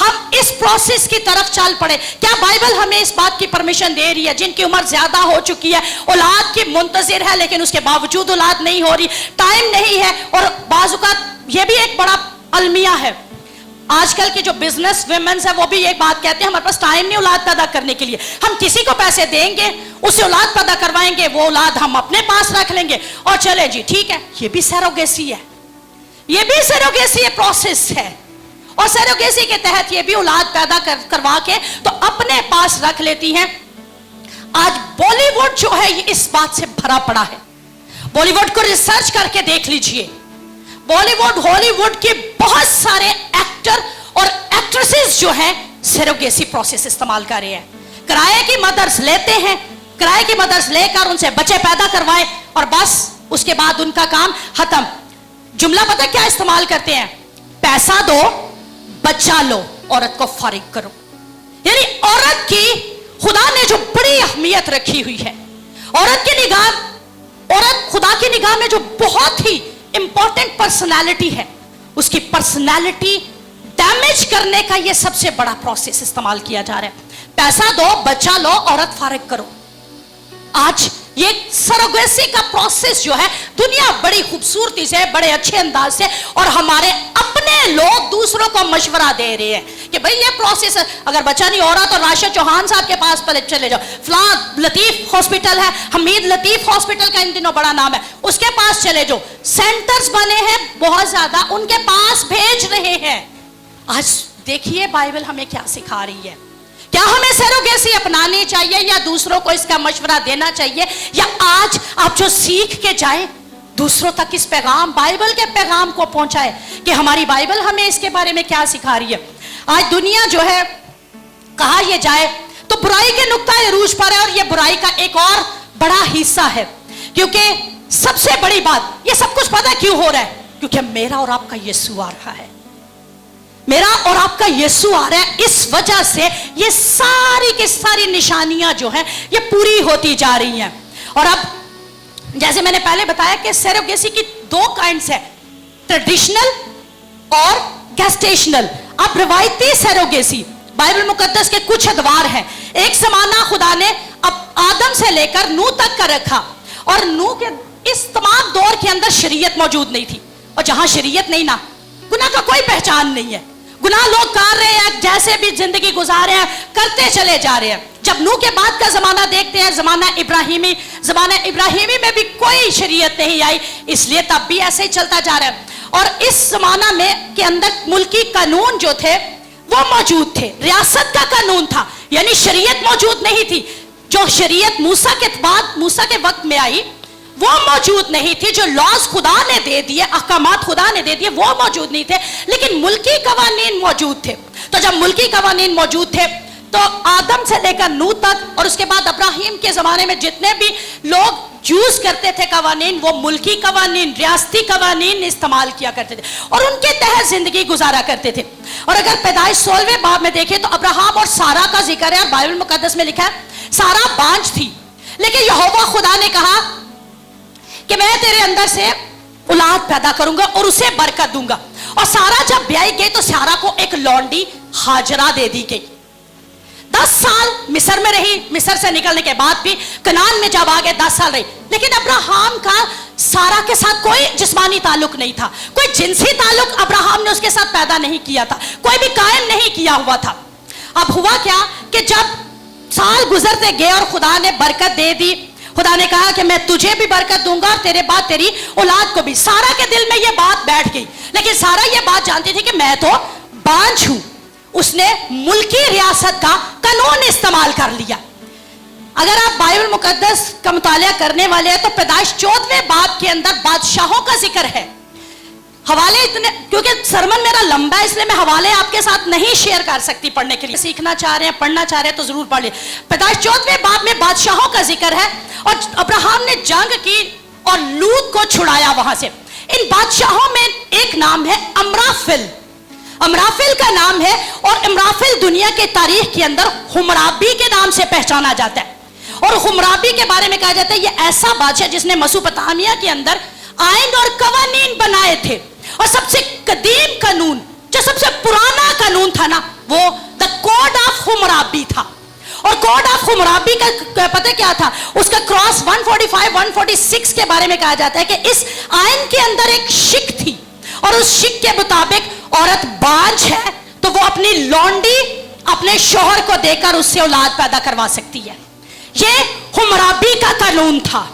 ہم اس پروسیس کی طرف چل پڑے. کیا بائبل ہمیں اس بات کی پرمیشن دے رہی ہے جن کی عمر زیادہ ہو چکی ہے, اولاد کی منتظر ہے لیکن اس کے باوجود اولاد نہیں ہو رہی, ٹائم نہیں ہے, اور بعض اوقات یہ بھی ایک بڑا المیہ ہے. آج کل کے جو بزنس ویمنز ہیں وہ بھی ایک بات کہتے ہیں ہمارے پاس ٹائم نہیں اولاد پیدا کرنے کے لیے, ہم کسی کو پیسے دیں گے, اسے اولاد پیدا کروائیں گے, وہ اولاد ہم اپنے پاس رکھ لیں گے اور چلے جی ٹھیک ہے. یہ بھی سیروگیسی ہے, یہ بھی سیروگیسی پروسیس ہے, اور سیروگیسی کے تحت یہ بھی اولاد پیدا کروا کے تو اپنے پاس رکھ لیتی ہیں. آج بالی ووڈ جو ہے یہ اس بات سے بھرا پڑا ہے. بالی ووڈ کو ریسرچ کر کے دیکھ لیجئے, بالی ووڈ ہالی ووڈ کے بہت سارے ایکٹر اور ایکٹریسز جو ہیں سیروگیسی پروسیس استعمال کر رہے ہیں. کرائے کی مدرس لیتے ہیں, کرائے کی مدرس لے کر ان سے بچے پیدا کروائے اور بس اس کے بعد ان کا کام ختم. جملہ پتہ کیا استعمال کرتے ہیں؟ پیسہ دو بچہ لو, عورت کو فارغ کرو. یعنی عورت کی خدا نے جو بڑی اہمیت رکھی ہوئی ہے, عورت کی نگاہ, عورت خدا کی نگاہ میں جو بہت ہی امپورٹنٹ پرسنالٹی ہے, اس کی پرسنالٹی ڈیمیج کرنے کا یہ سب سے بڑا پروسیس استعمال کیا جا رہا ہے. پیسہ دو بچہ لو عورت فارغ کرو. آج یہ سروگیسی کا پروسیس جو ہے دنیا بڑی خوبصورتی سے, بڑے اچھے انداز سے, اور ہمارے اپنے لوگ دوسروں کو مشورہ دے رہے ہیں کہ بھئی یہ پروسیس, اگر بچہ نہیں ہو رہا تو راشد چوہان صاحب کے پاس چلے جاؤ, فلاں لطیف ہاسپٹل ہے, حمید لطیف ہاسپٹل کا ان دنوں بڑا نام ہے, اس کے پاس چلے جاؤ. سینٹرز بنے ہیں بہت زیادہ, ان کے پاس بھیج رہے ہیں. آج دیکھیے بائبل ہمیں کیا سکھا رہی ہے. کیا ہمیں سیروگیسی اپنانی چاہیے یا دوسروں کو اس کا مشورہ دینا چاہیے, یا آج آپ جو سیکھ کے جائیں دوسروں تک اس پیغام, بائبل کے پیغام کو پہنچائے کہ ہماری بائبل ہمیں اس کے بارے میں کیا سکھا رہی ہے. آج دنیا جو ہے کہا یہ جائے تو برائی کے نقطہ عروج پر ہے, اور یہ برائی کا ایک اور بڑا حصہ ہے, کیونکہ سب سے بڑی بات یہ سب کچھ پتہ کیوں ہو رہا ہے, کیونکہ میرا اور آپ کا یسوع آ رہا ہے. میرا اور آپ کا یسوع آ رہا ہے, اس وجہ سے یہ ساری کی ساری نشانیاں جو ہیں یہ پوری ہوتی جا رہی ہیں. اور اب جیسے میں نے پہلے بتایا کہ سیروگیسی کی دو کائنڈز ہیں, ٹریڈیشنل اور گیسٹیشنل. اب روایتی سیروگیسی بائبل مقدس کے کچھ ادوار ہیں. ایک زمانہ خدا نے اب آدم سے لے کر نوح تک کا رکھا, اور نوح کے اس تمام دور کے اندر شریعت موجود نہیں تھی, اور جہاں شریعت نہیں نا گناہ کا کوئی پہچان نہیں ہے. گناہ لوگ کر رہے ہیں, جیسے بھی زندگی گزارے ہیں کرتے چلے جا رہے ہیں. جب نوح کے بعد کا زمانہ دیکھتے ہیں, زمانہ ابراہیمی میں بھی کوئی شریعت نہیں آئی, اس لیے تب بھی ایسے ہی چلتا جا رہا ہے. اور اس زمانہ میں کے اندر ملکی قانون جو تھے وہ موجود تھے, ریاست کا قانون تھا, یعنی شریعت موجود نہیں تھی. جو شریعت موسیٰ کے بعد موسیٰ کے وقت میں آئی وہ موجود نہیں تھی. جو لاز خدا نے دے دیے, احکامات خدا نے دے دیے, وہ موجود نہیں تھے, لیکن ملکی قوانین موجود تھے. تو جب ملکی قوانین موجود تھے تو آدم سے لے کر نوح تک, اور اس کے بعد ابراہیم کے زمانے میں جتنے بھی لوگ یوز کرتے تھے قوانین, وہ ملکی قوانین, ریاستی قوانین استعمال کیا کرتے تھے, اور ان کے تحت زندگی گزارا کرتے تھے. اور اگر پیدائش 16ویں باب میں دیکھیں تو ابراہیم اور سارا کا ذکر ہے, اور بائبل مقدس میں لکھا ہے سارا بانجھ تھی, لیکن یہوہ خدا نے کہا کہ میں تیرے اندر سے اولاد پیدا کروں گا اور اسے برکت دوں گا. اور سارا جب بیائی گئی تو سارا کو ایک لونڈی ہاجرہ دے دی گئی. 10 سال مصر میں رہی, مصر سے نکلنے کے بعد بھی کنعان میں جب آگے 10 سال رہی, لیکن ابراہیم کا سارا کے ساتھ کوئی جسمانی تعلق نہیں تھا, کوئی جنسی تعلق ابراہیم نے اس کے ساتھ پیدا نہیں کیا تھا, کوئی بھی قائم نہیں کیا ہوا تھا. اب ہوا کیا کہ جب سال گزرتے گئے اور خدا نے برکت دے دی, خدا نے کہا کہ میں تجھے بھی برکت دوں گا اور تیرے بعد تیری اولاد کو بھی. سارا کے دل میں یہ بات بیٹھ گئی, لیکن سارا یہ بات جانتی تھی کہ میں تو بانجھ ہوں. اس نے ملکی ریاست کا قانون استعمال کر لیا. اگر آپ بائبل مقدس کا مطالعہ کرنے والے ہیں تو پیدائش 14ویں باب کے اندر بادشاہوں کا ذکر ہے. حوالے اتنے, کیونکہ سرمن میرا لمبا ہے اس لیے میں حوالے آپ کے ساتھ نہیں شیئر کر سکتی. پڑھنے کے لیے سیکھنا چاہ رہے ہیں, پڑھنا چاہ رہے ہیں تو ضرور پڑھ لیں. پیدائش 14ویں باب میں بادشاہوں کا ذکر ہے, اور ابراہیم نے جنگ کی اور لوط کو چھڑایا وہاں سے. ان بادشاہوں میں ایک نام ہے امرافل. امرافل کا نام ہے, اور امرافل دنیا کے تاریخ کے اندر حمرابی کے نام سے پہچانا جاتا ہے. اور حمرابی کے بارے میں کہا جاتا ہے یہ ایسا بادشاہ جس نے میسوپوٹامیہ کے اندر آئین اور قوانین بنائے تھے, اور سب سے قدیم قانون, جو سب سے پرانا قانون تھا نا, وہ دا کوڈ آف حمورابی تھا. اور کوڈ آف حمورابی کا پتہ کیا تھا؟ اس کا کراس 145 146 کے بارے میں کہا جاتا ہے کہ اس آئین کے اندر ایک شک تھی، اور اس شک کے مطابق عورت بانجھ ہے تو وہ اپنی لونڈی اپنے شوہر کو دے کر اس سے اولاد پیدا کروا سکتی ہے. یہ حمورابی کا قانون تھا،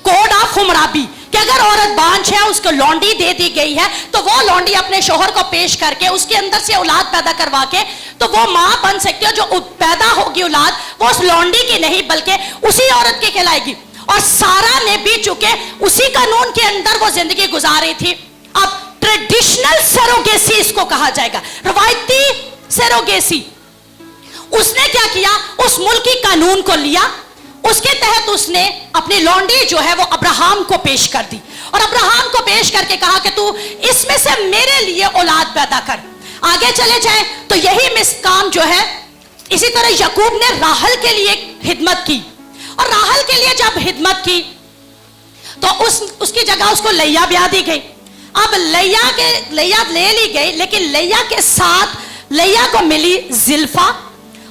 کوڈ آف حمورابی، کہ اگر عورت بانجھ ہے، اس کو لونڈی دے دی گئی ہے، تو وہ لونڈی اپنے شوہر کو پیش کر کے اس کے اندر سے اولاد پیدا کروا کے تو وہ ماں بن سکتی ہے. جو پیدا ہوگی اولاد وہ اس لونڈی کی نہیں بلکہ اسی عورت کی کہلائے گی. اور سارا نے بھی چونکہ اسی قانون کے اندر وہ زندگی گزاری تھی. اب ٹریڈیشنل سیروگیسی اس کو کہا جائے گا، روایتی سیروگیسی. اس نے کیا کیا؟ اس ملکی قانون کو لیا، اس کے تحت اس نے اپنی لونڈی جو ہے وہ ابراہم کو پیش کر دی، اور ابراہم کو پیش کر کے کہا کہ تو اس میں سے میرے لیے اولاد پیدا کر. آگے چلے جائیں تو یہی کام جو ہے اسی طرح یعقوب نے راحل کے لیے خدمت کی، اور راحل کے لیے جب خدمت کی تو اس کی جگہ اس کو لیا بیاہ دی گئی. اب لیا لے لی گئی، لیکن لیا کے ساتھ لیا کو ملی زلفا،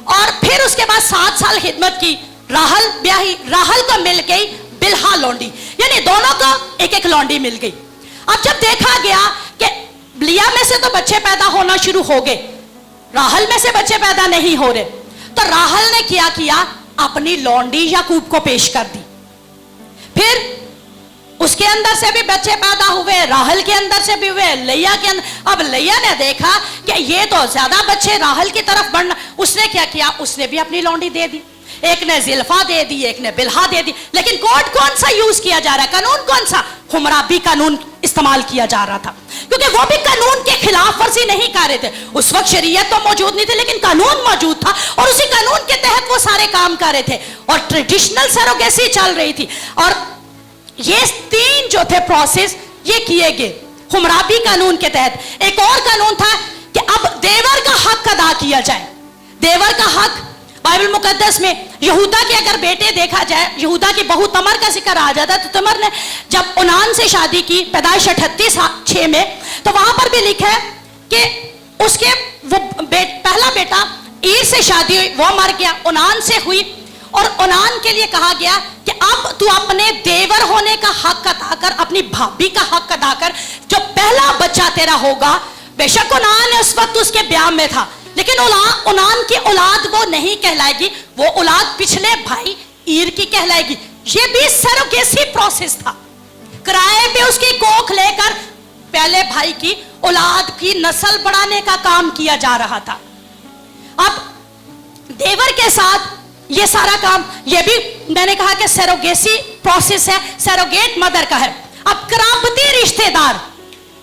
اور پھر اس کے بعد 7 سال خدمت کی. راحل بیاہی، راحل کو مل گئی بلہا لونڈی، یعنی دونوں کو ایک ایک لونڈی مل گئی. اب جب دیکھا گیا کہ لیا میں سے تو بچے پیدا ہونا شروع ہو گئے، راحل میں سے بچے پیدا نہیں ہو رہے، تو راحل نے کیا اپنی لونڈی یعقوب کو پیش کر دی. پھر اس کے اندر سے بھی بچے پیدا ہوئے، راحل کے اندر سے بھی ہوئے، لیا کے اندر. اب لیا نے دیکھا کہ یہ تو زیادہ بچے راحل کی طرف بڑھنا، اس نے کیا اس نے بھی اپنی لونڈی دے دی. ایک نے زلفا دے دی، ایک نے بلہا دے دی. لیکن کوڈ کون سا یوز کیا جا رہا ہے؟ قانون کون سا؟ حمورابی قانون استعمال کیا جا رہا تھا، کیونکہ وہ بھی قانون کے خلاف ورزی نہیں کر رہے تھے. اس وقت شریعت تو موجود نہیں تھی لیکن قانون موجود تھا، اور اسی قانون کے تحت وہ سارے کام کر رہے تھے، اور ٹریڈیشنل سیروگیسی چل رہی تھی. اور یہ 3 جو تھے پروسیس یہ کیے گئے حمورابی قانون کے تحت. ایک اور قانون تھا کہ اب دیور کا حق ادا کیا جائے. دیور کا حق بائبل مقدس میں یہودا کے اگر بیٹے دیکھا جائے، یہودا کی بہو تمر کا ذکر آ جاتا ہے، تو تمر نے جب عنان سے شادی کی پیدائش 38:6 میں، تو وہاں پر بھی لکھا ہے کہ اس کے وہ پہلا بیٹا عیر سے شادی ہوئی، وہ مر گیا، عنان سے ہوئی، اور عنان کے لیے کہا گیا کہ اب تو اپنے دیور ہونے کا حق ادا کر، اپنی بھابھی کا حق ادا کر، جو پہلا بچہ تیرا ہوگا. بے شک عنان اس وقت اس کے بیاہ میں تھا، لیکن عنان کی اولاد وہ نہیں کہلائے گی، وہ اولاد پچھلے بھائی عیر کی کہلائے گی. یہ بھی سیروگیسی پروسیس تھا، کرائے پہ اس کی کوکھ لے کر پہلے بھائی کی اولاد کی نسل بڑھانے کا کام کیا جا رہا تھا. اب دیور کے ساتھ یہ سارا کام، یہ بھی میں نے کہا کہ سیروگیسی پروسیس ہے، سیروگیٹ مدر کا ہے. اب قرابتی رشتہ دار،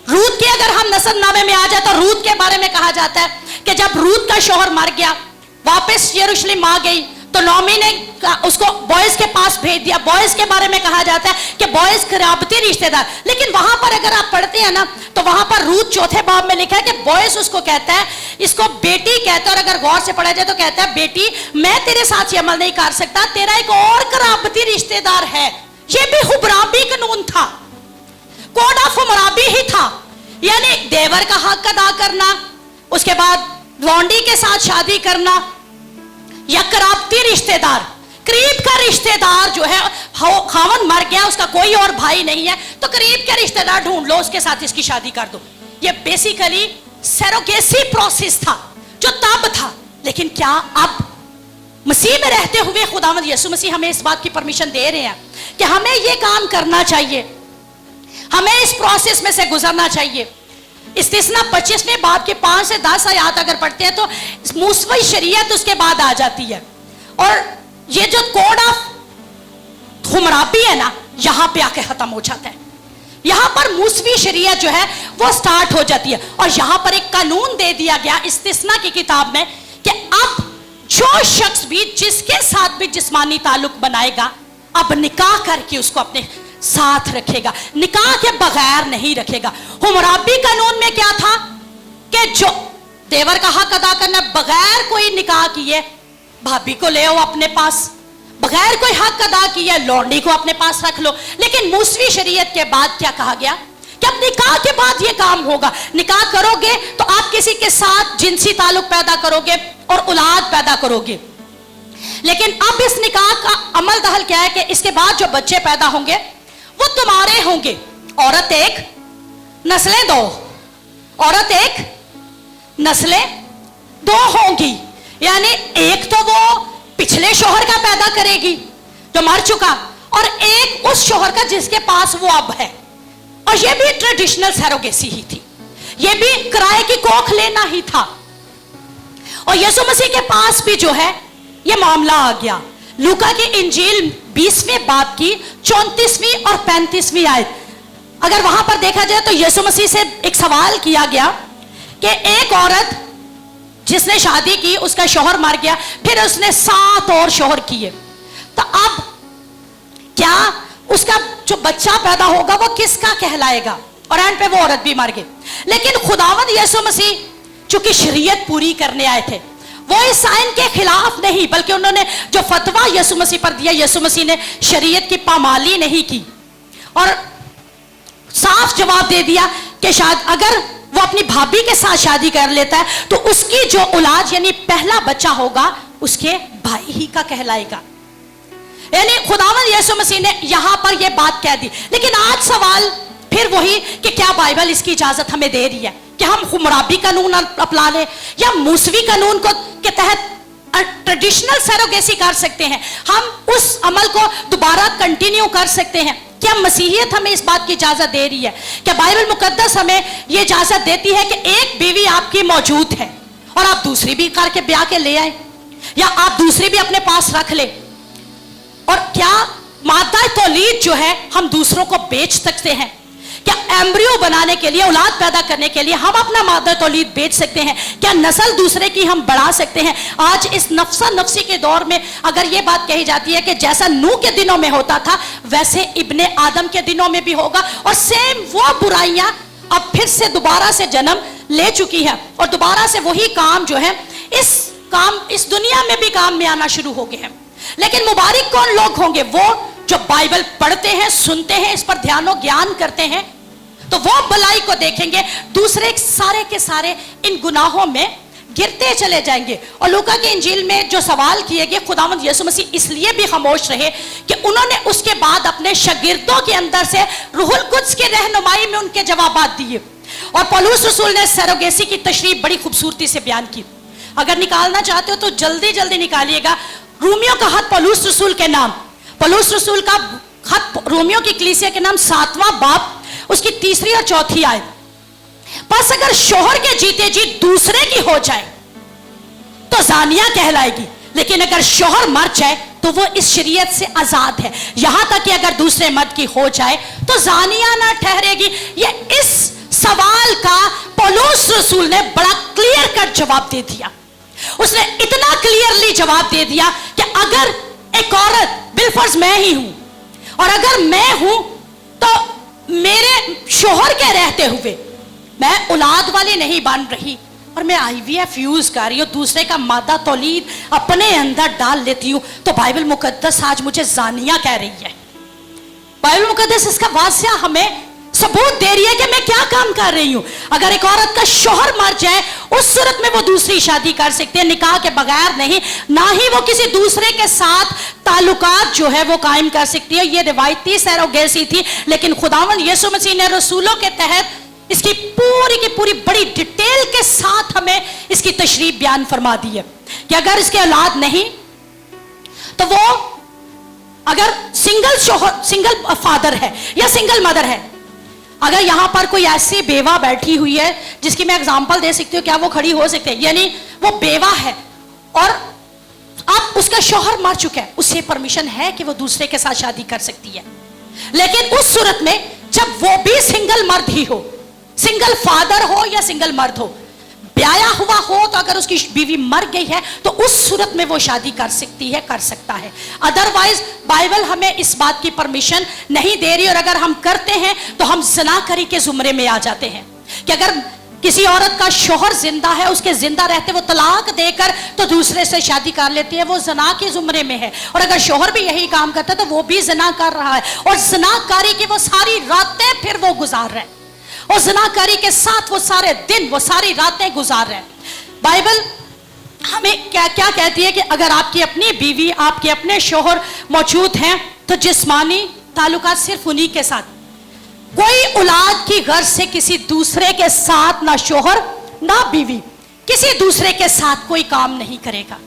روت کے اگر ہم نسب نامے میں آ جائے تو روت کے بارے میں کہا جاتا ہے کہ جب روت کا شوہر مر گیا، واپس یروشلم آ گئی، تو نعومی نے اس کو بوئز کے پاس بھیج دیا. بوئز کے بارے میں کہا جاتا ہے کہ بوئز قرابتی رشتہ دار. لیکن وہاں پر اگر آپ پڑھتے ہیں نا تو وہاں پر روت 4 باب میں لکھا ہے کہ بوئز اس کو کہتا ہے، اس کو بیٹی کہتا ہے، اور اگر غور سے پڑھا جائے تو کہتا ہے بیٹی میں تیرے ساتھ یہ عمل نہیں کر سکتا، تیرا ایک اور قرابتی رشتہ دار ہے. یہ بھی حمورابی قانون تھا، کوڈ آف حمورابی ہی تھا، یعنی دیور کا حق ادا کرنا، اس کے بعد لونڈی کے ساتھ شادی کرنا، یا قرابتی رشتہ دار، قریب کا رشتہ دار جو ہے، خاوند مر گیا، اس کا کوئی اور بھائی نہیں ہے، تو قریب کے رشتہ دار ڈھونڈ لو، اس کے ساتھ اس کی شادی کر دو. یہ بیسیکلی سیروگیسی پروسیس تھا جو تب تھا. لیکن کیا اب مسیح میں رہتے ہوئے خداوند یسوع مسیح ہمیں اس بات کی پرمیشن دے رہے ہیں کہ ہمیں یہ کام کرنا چاہیے، ہمیں اس پروسیس میں سے گزرنا چاہیے. استثناء 25ویں باب کے 5 سے 10 آیات اگر پڑھتے ہیں تو موسوی شریعت اس کے بعد آ جاتی ہے، اور یہ جو کوڈ آف حمورابی ہے نا یہاں پہ آ کے ختم ہو جاتا ہے. یہاں پر موسوی شریعت جو ہے وہ سٹارٹ ہو جاتی ہے، اور یہاں پر ایک قانون دے دیا گیا استثناء کی کتاب میں کہ اب جو شخص بھی جس کے ساتھ بھی جسمانی تعلق بنائے گا اب نکاح کر کے اس کو اپنے ساتھ رکھے گا، نکاح کے بغیر نہیں رکھے گا. حمورابی قانون میں کیا تھا کہ جو دیور کا حق ادا کرنا، بغیر کوئی نکاح کیے بھابھی کو لے آؤ اپنے پاس، بغیر کوئی حق ادا کیے لونڈی کو اپنے پاس رکھ لو. لیکن موسوی شریعت کے بعد کیا کہا گیا کہ اب نکاح کے بعد یہ کام ہوگا. نکاح کرو گے تو آپ کسی کے ساتھ جنسی تعلق پیدا کرو گے اور اولاد پیدا کرو گے. لیکن اب اس نکاح کا عمل دخل کیا ہے کہ اس کے بعد جو بچے پیدا ہوں گے وہ تمہارے ہوں گے. عورت ایک نسلیں دو, عورت ایک نسلیں دو ہوں گی. یعنی ایک تو وہ پچھلے شوہر کا پیدا کرے گی جو مر چکا, اور ایک اس شوہر کا جس کے پاس وہ اب ہے. اور یہ بھی ٹریڈیشنل سیروگیسی ہی تھی, یہ بھی کرائے کی کوکھ لینا ہی تھا. اور یسوع مسیح کے پاس بھی جو ہے یہ معاملہ آ گیا. لوکا کی انجیل 20ویں باب کی 34ویں اور 35ویں آیت, اگر وہاں پر دیکھا جائے تو یسوع مسیح سے ایک سوال کیا گیا کہ ایک عورت جس نے شادی کی اس کا شوہر مر گیا, پھر اس نے 7 اور شوہر کیے, تو اب کیا اس کا جو بچہ پیدا ہوگا وہ کس کا کہلائے گا؟ اور اینڈ پہ وہ عورت بھی مر گئی. لیکن خداوند یسوع مسیح چونکہ شریعت پوری کرنے آئے تھے, وہ اس آئین کے خلاف نہیں, بلکہ انہوں نے جو فتویٰ یسوع مسیح پر دیا, یسوع مسیح نے شریعت کی پامالی نہیں کی اور صاف جواب دے دیا کہ شاید اگر وہ اپنی بھابھی کے ساتھ شادی کر لیتا ہے تو اس کی جو اولاد یعنی پہلا بچہ ہوگا اس کے بھائی ہی کا کہلائے گا. یعنی خداوند یسوع مسیح نے یہاں پر یہ بات کہہ دی. لیکن آج سوال پھر وہی کہ کیا بائبل اس کی اجازت ہمیں دے رہی ہے کہ ہم حمورابی قانون اپنا لیں یا موسوی قانون کو کے تحت ٹریڈیشنل سیروگیسی کر سکتے ہیں, ہم اس عمل کو دوبارہ کنٹینیو کر سکتے ہیں. کیا مسیحیت ہمیں اس بات کی اجازت دے رہی ہے؟ کیا بائبل مقدس ہمیں یہ اجازت دیتی ہے کہ ایک بیوی آپ کی موجود ہے اور آپ دوسری بھی کر کے بیاہ کے لے آئیں, یا آپ دوسری بھی اپنے پاس رکھ لیں؟ اور کیا مادہ تولید جو ہے ہم دوسروں کو بیچ سکتے ہیں؟ کیا ایمبریو بنانے کے لیے, اولاد پیدا کرنے کے لیے ہم اپنا مادہ تولید بیچ سکتے ہیں؟ کیا نسل دوسرے کی ہم بڑھا سکتے ہیں؟ آج اس نفسا نفسی کے دور میں اگر یہ بات کہی جاتی ہے کہ جیسا نوح کے دنوں میں ہوتا تھا ویسے ابن آدم کے دنوں میں بھی ہوگا, اور سیم وہ برائیاں اب پھر سے دوبارہ سے جنم لے چکی ہے, اور دوبارہ سے وہی کام جو ہے اس دنیا میں بھی کام میں آنا شروع ہو گئے ہیں. لیکن مبارک کون لوگ ہوں گے؟ وہ جو بائبل پڑھتے ہیں, سنتے ہیں, اس پر دھیان و گیان کرتے ہیں, تو وہ بلائی کو دیکھیں گے. دوسرے سارے کے سارے ان گناہوں میں گرتے چلے جائیں گے. اور لوکا کی انجیل میں جو سوال کیے گئے, خداوند یسوع مسیح اس لیے بھی خاموش رہے کہ انہوں نے اس کے بعد اپنے شاگردوں کے اندر سے روح القدس کی رہنمائی میں ان کے جوابات دیے. اور پولس رسول نے سیروگیسی کی تشریح بڑی خوبصورتی سے بیان کی. اگر نکالنا چاہتے ہو تو جلدی جلدی نکالیے گا. رومیو کا خط پولس رسول کے نام, پولس رسول کا خط رومیو کی کلیسیا کے نام 7واں باب اس کی 3 اور 4 آیت. پس اگر شوہر کے جیتے جی دوسرے کی ہو جائے تو زانیہ کہلائے گی, لیکن اگر شوہر مر جائے تو وہ اس شریعت سے آزاد ہے, یہاں تک کہ اگر دوسرے مرد کی ہو جائے تو زانیہ نہ ٹھہرے گی. یہ اس سوال کا پولس رسول نے بڑا کلیئر کٹ جواب دے دیا. اس نے اتنا کلیئرلی جواب دے دیا کہ اگر ایک عورت بالفرض میں ہی ہوں, اور اگر میں ہوں تو میرے شوہر کے رہتے ہوئے میں اولاد والی نہیں بن رہی اور میں IVF یوز کر رہی ہوں, دوسرے کا مادہ تولید اپنے اندر ڈال لیتی ہوں, تو بائبل مقدس آج مجھے زانیہ کہہ رہی ہے. بائبل مقدس اس کا واضح ہمیں ثبوت دے رہی ہے کہ میں کیا کام کر رہی ہوں. اگر ایک عورت کا شوہر مر جائے اس صورت میں وہ دوسری شادی کر سکتے ہیں, نکاح کے بغیر نہیں, نہ ہی وہ کسی دوسرے کے ساتھ تعلقات جو ہے وہ قائم کر سکتی ہے. یہ روایتی سیروگیسی تھی, لیکن خداوند یسوع مسیح نے رسولوں کے تحت اس کی پوری بڑی ڈیٹیل کے ساتھ ہمیں اس کی تشریح بیان فرما دی ہے کہ اگر اس کے اولاد نہیں تو وہ اگر سنگل فادر ہے یا سنگل مدر ہے. اگر یہاں پر کوئی ایسی بیوہ بیٹھی ہوئی ہے جس کی میں اگزامپل دے سکتی ہوں, کیا وہ کھڑی ہو سکتے ہیں؟ یعنی وہ بیوہ ہے اور اب اس کا شوہر مر چکا ہے, اسے پرمیشن ہے کہ وہ دوسرے کے ساتھ شادی کر سکتی ہے. لیکن اس صورت میں جب وہ بھی سنگل مرد ہی ہو, سنگل فادر ہو یا سنگل مرد ہو, بیایا ہوا ہو, تو اگر اس کی بیوی مر گئی ہے تو اس صورت میں وہ شادی کر سکتی ہے, کر سکتا ہے. ادروائز بائبل ہمیں اس بات کی پرمیشن نہیں دے رہی, اور اگر ہم کرتے ہیں تو ہم زناکاری کے زمرے میں آ جاتے ہیں. کہ اگر کسی عورت کا شوہر زندہ ہے, اس کے زندہ رہتے وہ طلاق دے کر تو دوسرے سے شادی کر لیتی ہے, وہ زنا کے زمرے میں ہے. اور اگر شوہر بھی یہی کام کرتا ہے تو وہ بھی زنا کر رہا ہے, اور زناکاری کی وہ ساری راتیں پھر وہ گزار رہا ہے. اور ज़नाकारी के साथ वो सारे दिन, वो सारी रातें गुजार रहे हैं। बाइबल हमें क्या क्या कहती है कि अगर आपकी अपनी बीवी, आपके अपने शोहर मौजूद हैं तो जिस्मानी ताल्लुकात सिर्फ उन्हीं के साथ, कोई औलाद की गर्ज से किसी दूसरे के साथ, ना शोहर ना बीवी, किसी दूसरे के साथ कोई काम नहीं करेगा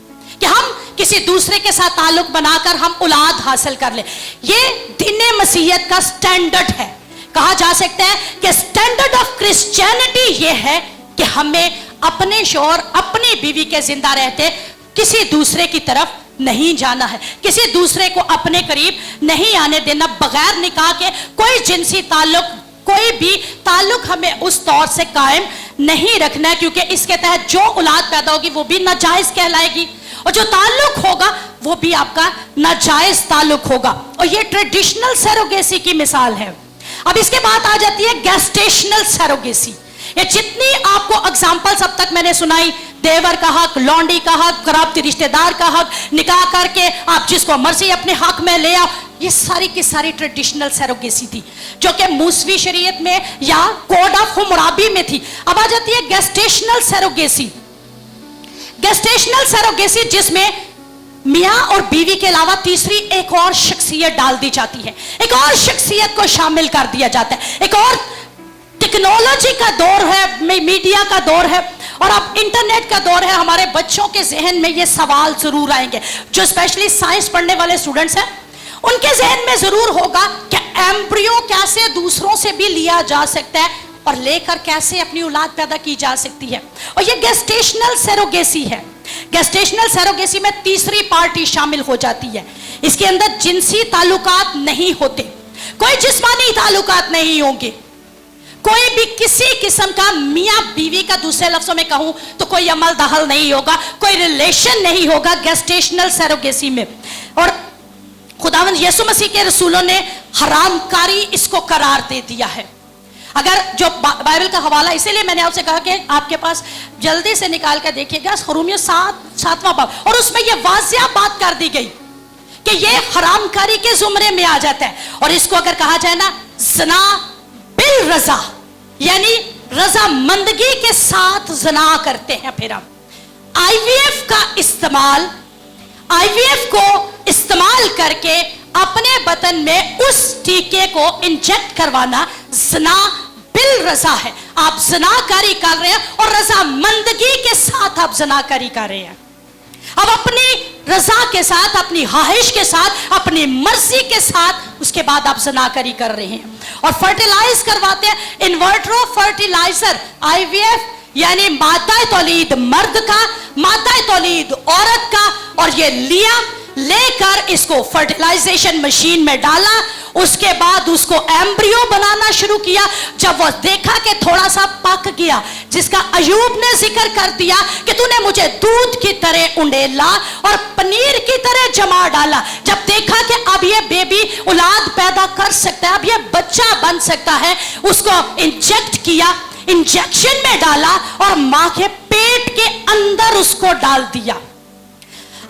कि हम किसी दूसरे के साथ ताल्लुक बनाकर हम औलाद हासिल कर ले। ये दीन मसीहत का स्टैंडर्ड है। कहा जा सकता है कि स्टैंडर्ड ऑफ क्रिश्चियनिटी ये है कि हमें अपने शोहर, अपनी बीवी के जिंदा रहते किसी दूसरे की तरफ नहीं जाना है, किसी दूसरे को अपने करीब नहीं आने देना। बगैर निकाह के कोई जिनसी ताल्लुक, कोई भी ताल्लुक हमें उस तौर से कायम नहीं रखना है, क्योंकि इसके तहत जो औलाद पैदा होगी वो भी नाजायज कहलाएगी और जो ताल्लुक होगा वो भी आपका नाजायज ताल्लुक होगा। और ये ट्रेडिशनल सरोगेसी की मिसाल है। अब इसके बाद आ जाती है गेस्टेशनल सरोगेसी। ये जितनी आपको एग्जाम्पल्स अब तक मैंने सुनाई, देवर का हक, लौंडी का हक, कराबती रिश्तेदार का हक, निकाह करके आप जिसको मर्जी अपने हक में ले आओ, ये सारी की सारी ट्रेडिशनल सरोगेसी थी जो कि मूसवी शरीयत में या कोड ऑफ हम्मुराबी में थी। अब आ जाती है गेस्टेशनल सरोगेसी। गेस्टेशनल सरोगेसी जिसमें मियाँ और बीवी के अलावा तीसरी एक और शख्सियत डाल दी जाती है, एक और शख्सियत को शामिल कर दिया जाता है। एक और टेक्नोलॉजी का दौर है, मीडिया का दौर है और अब इंटरनेट का दौर है। हमारे बच्चों के जहन में ये सवाल जरूर आएंगे, जो स्पेशली साइंस पढ़ने वाले स्टूडेंट्स हैं उनके जहन में जरूर होगा कि एम्ब्रियो कैसे दूसरों से भी लिया जा सकता है और लेकर कैसे अपनी औलाद पैदा की जा सकती है। और ये गेस्टेशनल सरोगेसी है। गेस्टेशनल सरोगेसी में तीसरी पार्टी शामिल हो जाती है। इसके अंदर जिनसी ताल्लुकात नहीं होते, कोई जिस्मानी ताल्लुकात नहीं होंगे, कोई भी किसी किस्म का मियाँ बीवी का, दूसरे लफ्जों में कहूं तो कोई अमल दखल नहीं होगा, कोई रिलेशन नहीं होगा गेस्टेशनल सरोगेसी में। और खुदावंद यीशु मसीह के रसूलों ने हरामकारी इसको करार दे दिया है। अगर जो बाइबल का हवाला, इसीलिए मैंने आपसे कहा कि आपके पास जल्दी से निकाल कर देखिएगा रोमियो 7वां बाब, और उसमें यह वाज़िया बात कर दी गई कि यह हरामकारी के जुमरे में आ जाता है। और इसको अगर कहा जाए ना ज़ना बिल रजा, यानी रजामंदगी के साथ ज़ना करते हैं। फिर हम आईवीएफ का इस्तेमाल, आईवीएफ को इस्तेमाल करके अपने बतन में उस टीके को इंजेक्ट करवाना ज़ना बिल रजा है। आप ज़नाकारी कर रहे हैं और रजामंदगी के साथ आप ज़नाकारी कर रहे हैं। अब अपनी रजा के साथ, अपनी ख्वाहिश के साथ, अपनी मर्जी के साथ उसके बाद आप ज़नाकारी कर रहे हैं और फर्टिलाइज करवाते हैं। इन्वर्ट्रो फर्टिलाइजर, आईवीएफ यानी मादा तौलीद मर्द का, मादा तौलीद औरत का, और ये लिया लेकर इसको फर्टिलाइजेशन मशीन में डाला, उसके बाद उसको एम्ब्रियो बनाना शुरू किया। जब वो देखा कि थोड़ा सा पक गया, जिसका अयूब ने जिक्र कर दिया कि तूने मुझे दूध की तरह उंडेला और पनीर की तरह जमा डाला, जब देखा कि अब ये बेबी औलाद पैदा कर सकता है, अब ये बच्चा बन सकता है, उसको इंजेक्ट किया, इंजेक्शन में डाला और मां के पेट के अंदर उसको डाल दिया।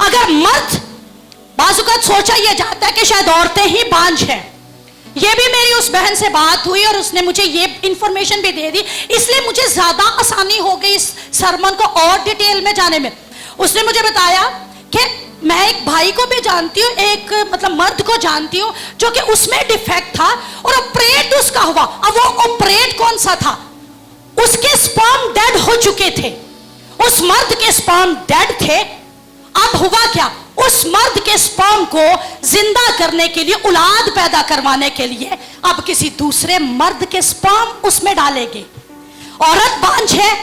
अगर मर्द, बाजुकात सोचा यह जाता है कि शायद औरतें ही बांझ हैं। यह भी मेरी उस बहन से बात हुई और उसने मुझे ये इंफॉर्मेशन भी दे दी, इसलिए मुझे ज्यादा आसानी हो गई इस सरमन को और डिटेल में जाने में। उसने मुझे बताया कि मैं एक भाई को भी जानती हूँ, एक मतलब मर्द को जानती हूँ जो कि उसमें डिफेक्ट था और ऑपरेट उसका हुआ। अब वो ऑपरेट कौन सा था? उसके स्पर्म डेड हो चुके थे, उस मर्द के स्पर्म डेड थे। अब हुआ क्या, उस मर्द के स्पर्म को जिंदा करने के लिए, औलाद पैदा करवाने के लिए अब किसी दूसरे मर्द के स्पर्म उसमें डालेंगे। औरत बांझ है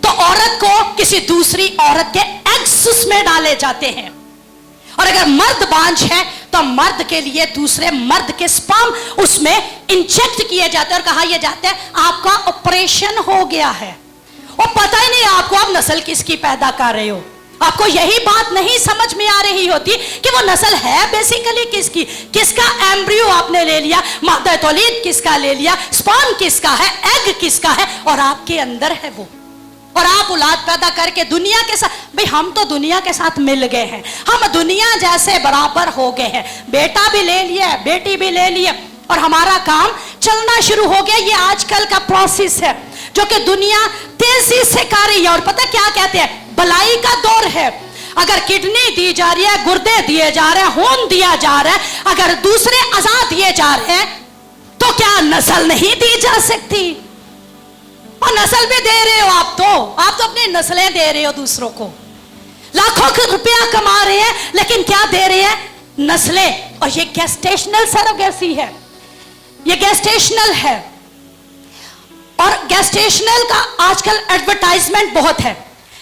तो औरत को किसी दूसरी औरत के एग्स उसमें डाले जाते हैं, और अगर मर्द बांझ है तो मर्द के लिए दूसरे मर्द के स्पर्म उसमें इंजेक्ट किए जाते हैं और कहा यह जाता है आपका ऑपरेशन हो गया है। और पता ही नहीं आपको आप नस्ल किसकी पैदा कर रहे हो। आपको यही बात नहीं समझ में आ रही होती कि वो नस्ल है बेसिकली किसकी, किसका एम्ब्रियो आपने ले लिया, मादा तौलीद किसका ले लिया, स्पर्म किसका है, एग किसका है, और आपके अंदर है वो। और आप औलाद पैदा करके दुनिया के साथ, भाई हम तो दुनिया के साथ मिल गए हैं, हम दुनिया जैसे बराबर हो गए हैं, बेटा भी ले लिया, बेटी भी ले लिया, और हमारा काम चलना शुरू हो गया। ये आजकल का प्रोसेस है जो कि दुनिया तेजी से कर रही है। और पता क्या कहते हैं, भलाई का दौर है। अगर किडनी दी जा रही है, गुर्दे दिए जा रहे हैं, खून दिया जा रहा है, अगर दूसरे अज़ा दिए जा रहे हैं, तो क्या नस्ल नहीं दी जा सकती? और नस्ल भी दे रहे हो आप तो अपनी नस्लें दे रहे हो दूसरों को। लाखों रुपया कमा रहे हैं, लेकिन क्या दे रहे हैं? नस्लें। और ये गेस्टेशनल सरोगेसी है, ये गेस्टेशनल है। और गेस्टेशनल का आजकल एडवर्टाइजमेंट बहुत है।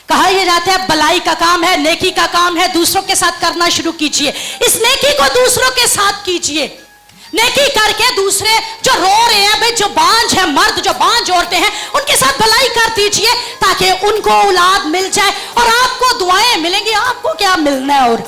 कहा यह जाता है भलाई का काम है, नेकी का काम है, दूसरों के साथ करना शुरू कीजिए। इस नेकी को दूसरों के साथ कीजिए। नेकी करके दूसरे जो रो रहे हैं, भाई जो बांझ है, मर्द जो बांझ औरतें हैं, उनके साथ भलाई कर दीजिए ताकि उनको औलाद मिल जाए और आपको दुआएं मिलेंगी। आपको क्या मिलना है? और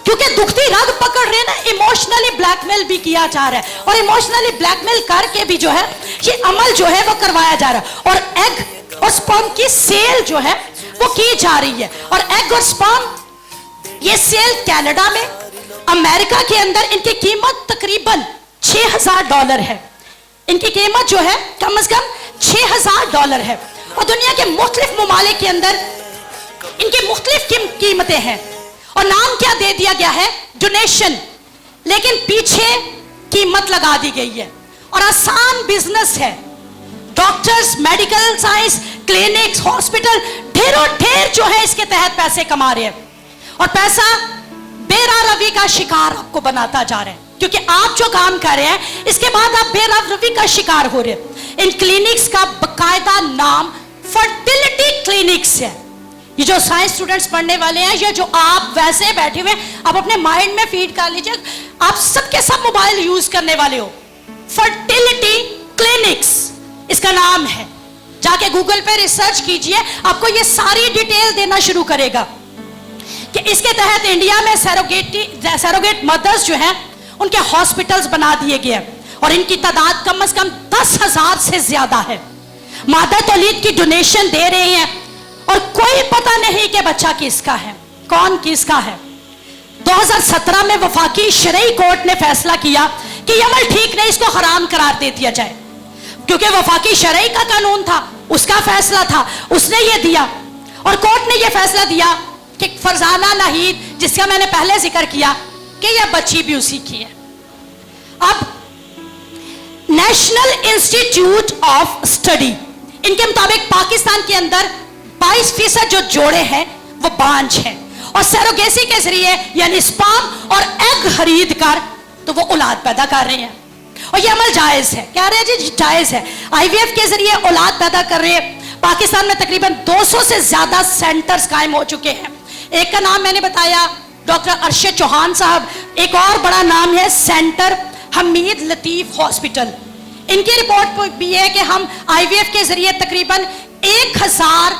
क्योंकि दुखती रग पकड़ रहे हैं ना, इमोशनली ब्लैकमेल भी किया जा रहा है और इमोशनली ब्लैकमेल करके भी जो है ये अमल जो है वो करवाया जा रहा है। और एग और स्पर्म की सेल जो है वो की जा रही है। और एग और स्पर्म ये सेल कनाडा में, अमेरिका के अंदर इनकी कीमत तकरीबन $6000 है। इनकी कीमत जो है कम से कम $6000 है। और दुनिया के मुख्तलिफ ममालिक के अंदर इनकी मुख्तलिफ कीमतें हैं। और नाम क्या दे दिया गया है? डोनेशन। लेकिन पीछे कीमत लगा दी गई है और आसान बिजनेस है। Doctors, medical science, clinics, hospital ढेरों ढेर जो है इसके तहत पैसे कमा रहे हैं। और पैसा बेरारवी का शिकार आपको बनाता जा रहा है, क्योंकि आप जो काम कर रहे हैं इसके बाद आप बेरारवी का शिकार हो रहे हैं। इन क्लिनिक्स का बकायदा नाम फर्टिलिटी क्लिनिक्स है। ये जो साइंस स्टूडेंट्स पढ़ने वाले हैं, ये जो आप वैसे बैठे हुए, आप अपने माइंड में फीड कर लीजिए, आप सबके सब मोबाइल यूज करने वाले हो। फर्टिलिटी क्लिनिक्स इसका नाम है। जाके गूगल पे रिसर्च कीजिए, आपको ये सारी डिटेल देना शुरू करेगा कि इसके तहत इंडिया में सैरोगेट मदर्स जो हैं उनके हॉस्पिटल्स बना दिए गए और इनकी तादाद कम से कम 10,000 से ज्यादा है। मादा तौलीद की डोनेशन दे रहे हैं और कोई पता नहीं कि बच्चा किसका है, कौन किसका है। 2017 में वफाकी शरई कोर्ट ने फैसला किया कि ये अमल ठीक नहीं, इसको हराम करार दे दिया जाए। क्योंकि वफाकी शरई का कानून था, उसका फैसला था, उसने ये दिया। और कोर्ट ने ये फैसला दिया कि फरजाना नाहीद, जिसका मैंने पहले जिक्र किया कि यह बच्ची भी उसी की है। अब नेशनल इंस्टीट्यूट ऑफ स्टडी इनके मुताबिक पाकिस्तान के अंदर 22% जो जोड़े हैं वो बांझ हैं और सैरोगेसी के जरिए यानी स्पर्म और एग खरीद कर तो वो औलाद पैदा कर रहे हैं। और ये अमल जायज है, कह रहे हैं जी जायज है। आईवीएफ के जरिए औलाद पैदा कर रहे हैं। पाकिस्तान में तकरीबन 200 से ज्यादा सेंटर्स कायम हो चुके हैं। एक का नाम मैंने बताया डॉक्टर अरशद चौहान साहब, एक और बड़ा नाम है सेंटर हमीद लतीफ हॉस्पिटल। इनकी रिपोर्ट भी है कि हम आईवीएफ के जरिए तकरीबन 1000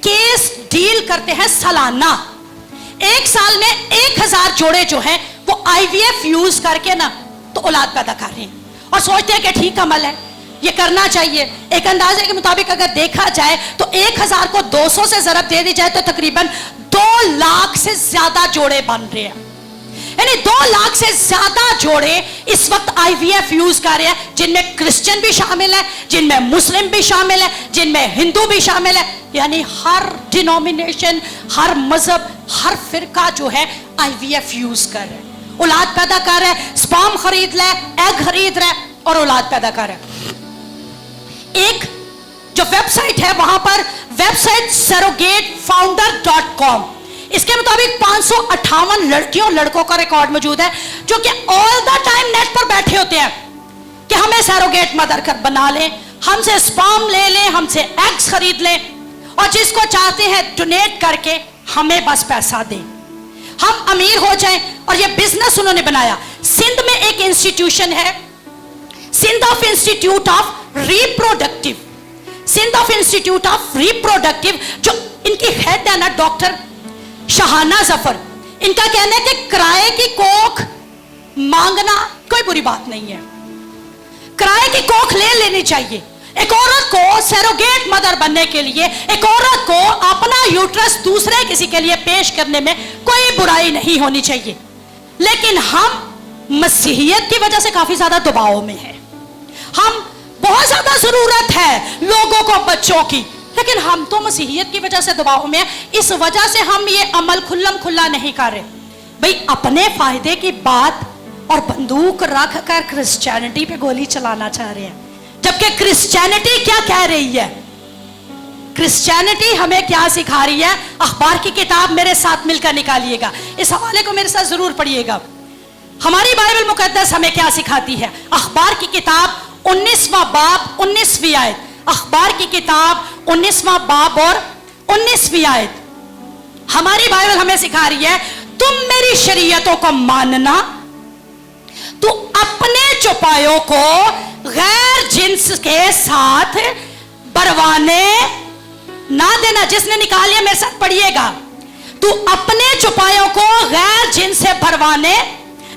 केस डील करते हैं सालाना। एक साल में 1000 जोड़े जो हैं वो आईवीएफ यूज करके ना तो औलाद पैदा कर रहे हैं और सोचते हैं कि ठीक अमल है, ये करना चाहिए। एक अंदाजे के मुताबिक अगर देखा जाए तो 1000 को 200 से ज़रब दे दी जाए तो तकरीबन 2 लाख से ज्यादा जोड़े बन रहे हैं। यानी 2 लाख से ज्यादा जोड़े इस वक्त आईवीएफ यूज कर रहे हैं, जिनमें क्रिश्चियन भी शामिल है, जिनमें मुस्लिम भी शामिल है, जिनमें हिंदू भी शामिल है। यानी हर डिनोमिनेशन, हर मजहब, हर फिरका जो है आईवीएफ यूज कर रहे हैं, औलाद पैदा कर रहे हैं, स्पर्म खरीद रहे, एग खरीद रहे और औलाद पैदा कर रहे हैं। एक जो वेबसाइट है वहां पर वेबसाइट surrogatefounder.com, इसके मुताबिक 558 लड़कियों लड़कों का रिकॉर्ड मौजूद है जो कि ऑल द टाइम नेट पर बैठे होते हैं कि हमें सैरोगेट मदर कर बना लें, हमसे स्पर्म ले लें, हमसे एग्स खरीद लें और जिसको चाहते हैं डोनेट करके हमें बस पैसा दें, हम अमीर हो जाएं। और ये बिजनेस उन्होंने बनाया। सिंध में एक इंस्टीट्यूशन है, Sindh of institute of reproductive, Sindh of institute of reproductive, जो इनकी हेड है ना डॉक्टर शहाना जफर, इनका कहना है कि किराए की कोख मांगना कोई बुरी बात नहीं है, किराए की कोख ले लेनी चाहिए। एक औरत को सैरोगेट मदर बनने के लिए, एक औरत को अपना यूट्रस दूसरे किसी के लिए पेश करने में कोई बुराई नहीं होनी चाहिए। लेकिन हम मसीहियत की वजह से काफी ज्यादा दबाव में हैं। ہم بہت زیادہ ضرورت ہے لوگوں کو بچوں کی، لیکن ہم تو مسیحیت کی وجہ سے دباؤ میں ہیں، اس وجہ سے ہم یہ عمل کھلم کھلا نہیں کر رہے۔ بھئی اپنے فائدے کی بات اور بندوق رکھ کر کرسچینٹی پہ گولی چلانا چاہ رہے ہیں، جبکہ کرسچینٹی کیا کہہ رہی ہے؟ کرسچینٹی ہمیں کیا سکھا رہی ہے؟ اخبار کی کتاب میرے ساتھ مل کر نکالیے گا، اس حوالے کو میرے ساتھ ضرور پڑھیے گا۔ ہماری بائبل مقدس ہمیں کیا سکھاتی ہے؟ اخبار کی کتاب 19واں باب 19ویں آیت، اخبار کی کتاب 19واں باب اور 19ویں آیت، ہماری بائبل ہمیں سکھا رہی ہے تم میری شریعتوں کو ماننا، تو اپنے چوپایوں کو غیر جنس کے ساتھ بروانے نہ دینا۔ جس نے نکالیا میرے ساتھ پڑھیے گا، تو اپنے چوپایوں کو غیر جنس سے بھروانے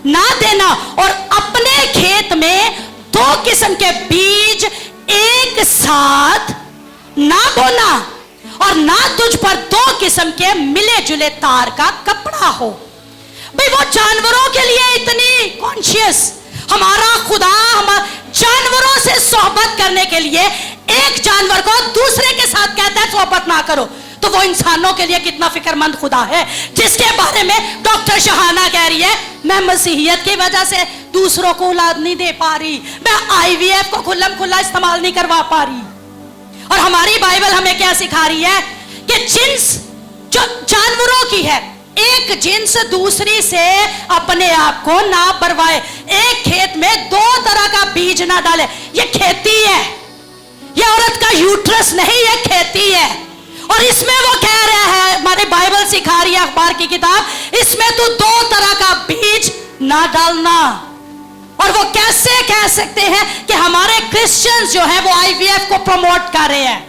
نہ دینا، اور اپنے کھیت میں 2 قسم کے بیج ایک ساتھ نہ بونا، اور نہ تجھ پر 2 قسم کے ملے جلے تار کا کپڑا ہو۔ بھئی وہ جانوروں کے لیے اتنی کانشیس، ہمارا خدا جانوروں سے صحبت کرنے کے لیے ایک جانور کو دوسرے کے ساتھ کہتا ہے صحبت نہ کرو، تو وہ انسانوں کے لیے کتنا فکر مند خدا ہے، جس کے بارے میں ڈاکٹر شہانہ کہہ رہی ہے میں مسیحیت کی وجہ سے دوسروں کو اولاد نہیں دے پا رہی، میں IVF کو کھلم کھلا استعمال نہیں کروا پا رہی۔ اور ہماری بائبل ہمیں کیا سکھا رہی ہے کہ جنس جو جانوروں کی ہے، ایک جنس دوسری سے اپنے آپ کو نہ بروائے، ایک کھیت میں 2 طرح کا بیج نہ ڈالے۔ یہ کھیتی ہے، یہ عورت کا یوٹرس نہیں، یہ کھیتی ہے، اور اس میں وہ کہہ رہا ہے، ہماری بائبل سکھا رہی ہے اخبار کی کتاب، اس میں تو 2 طرح کا بیج نہ ڈالنا۔ اور وہ کیسے کہہ سکتے ہیں کہ ہمارے کرسچنز جو ہیں وہ IVF کو پروموٹ کر رہے ہیں؟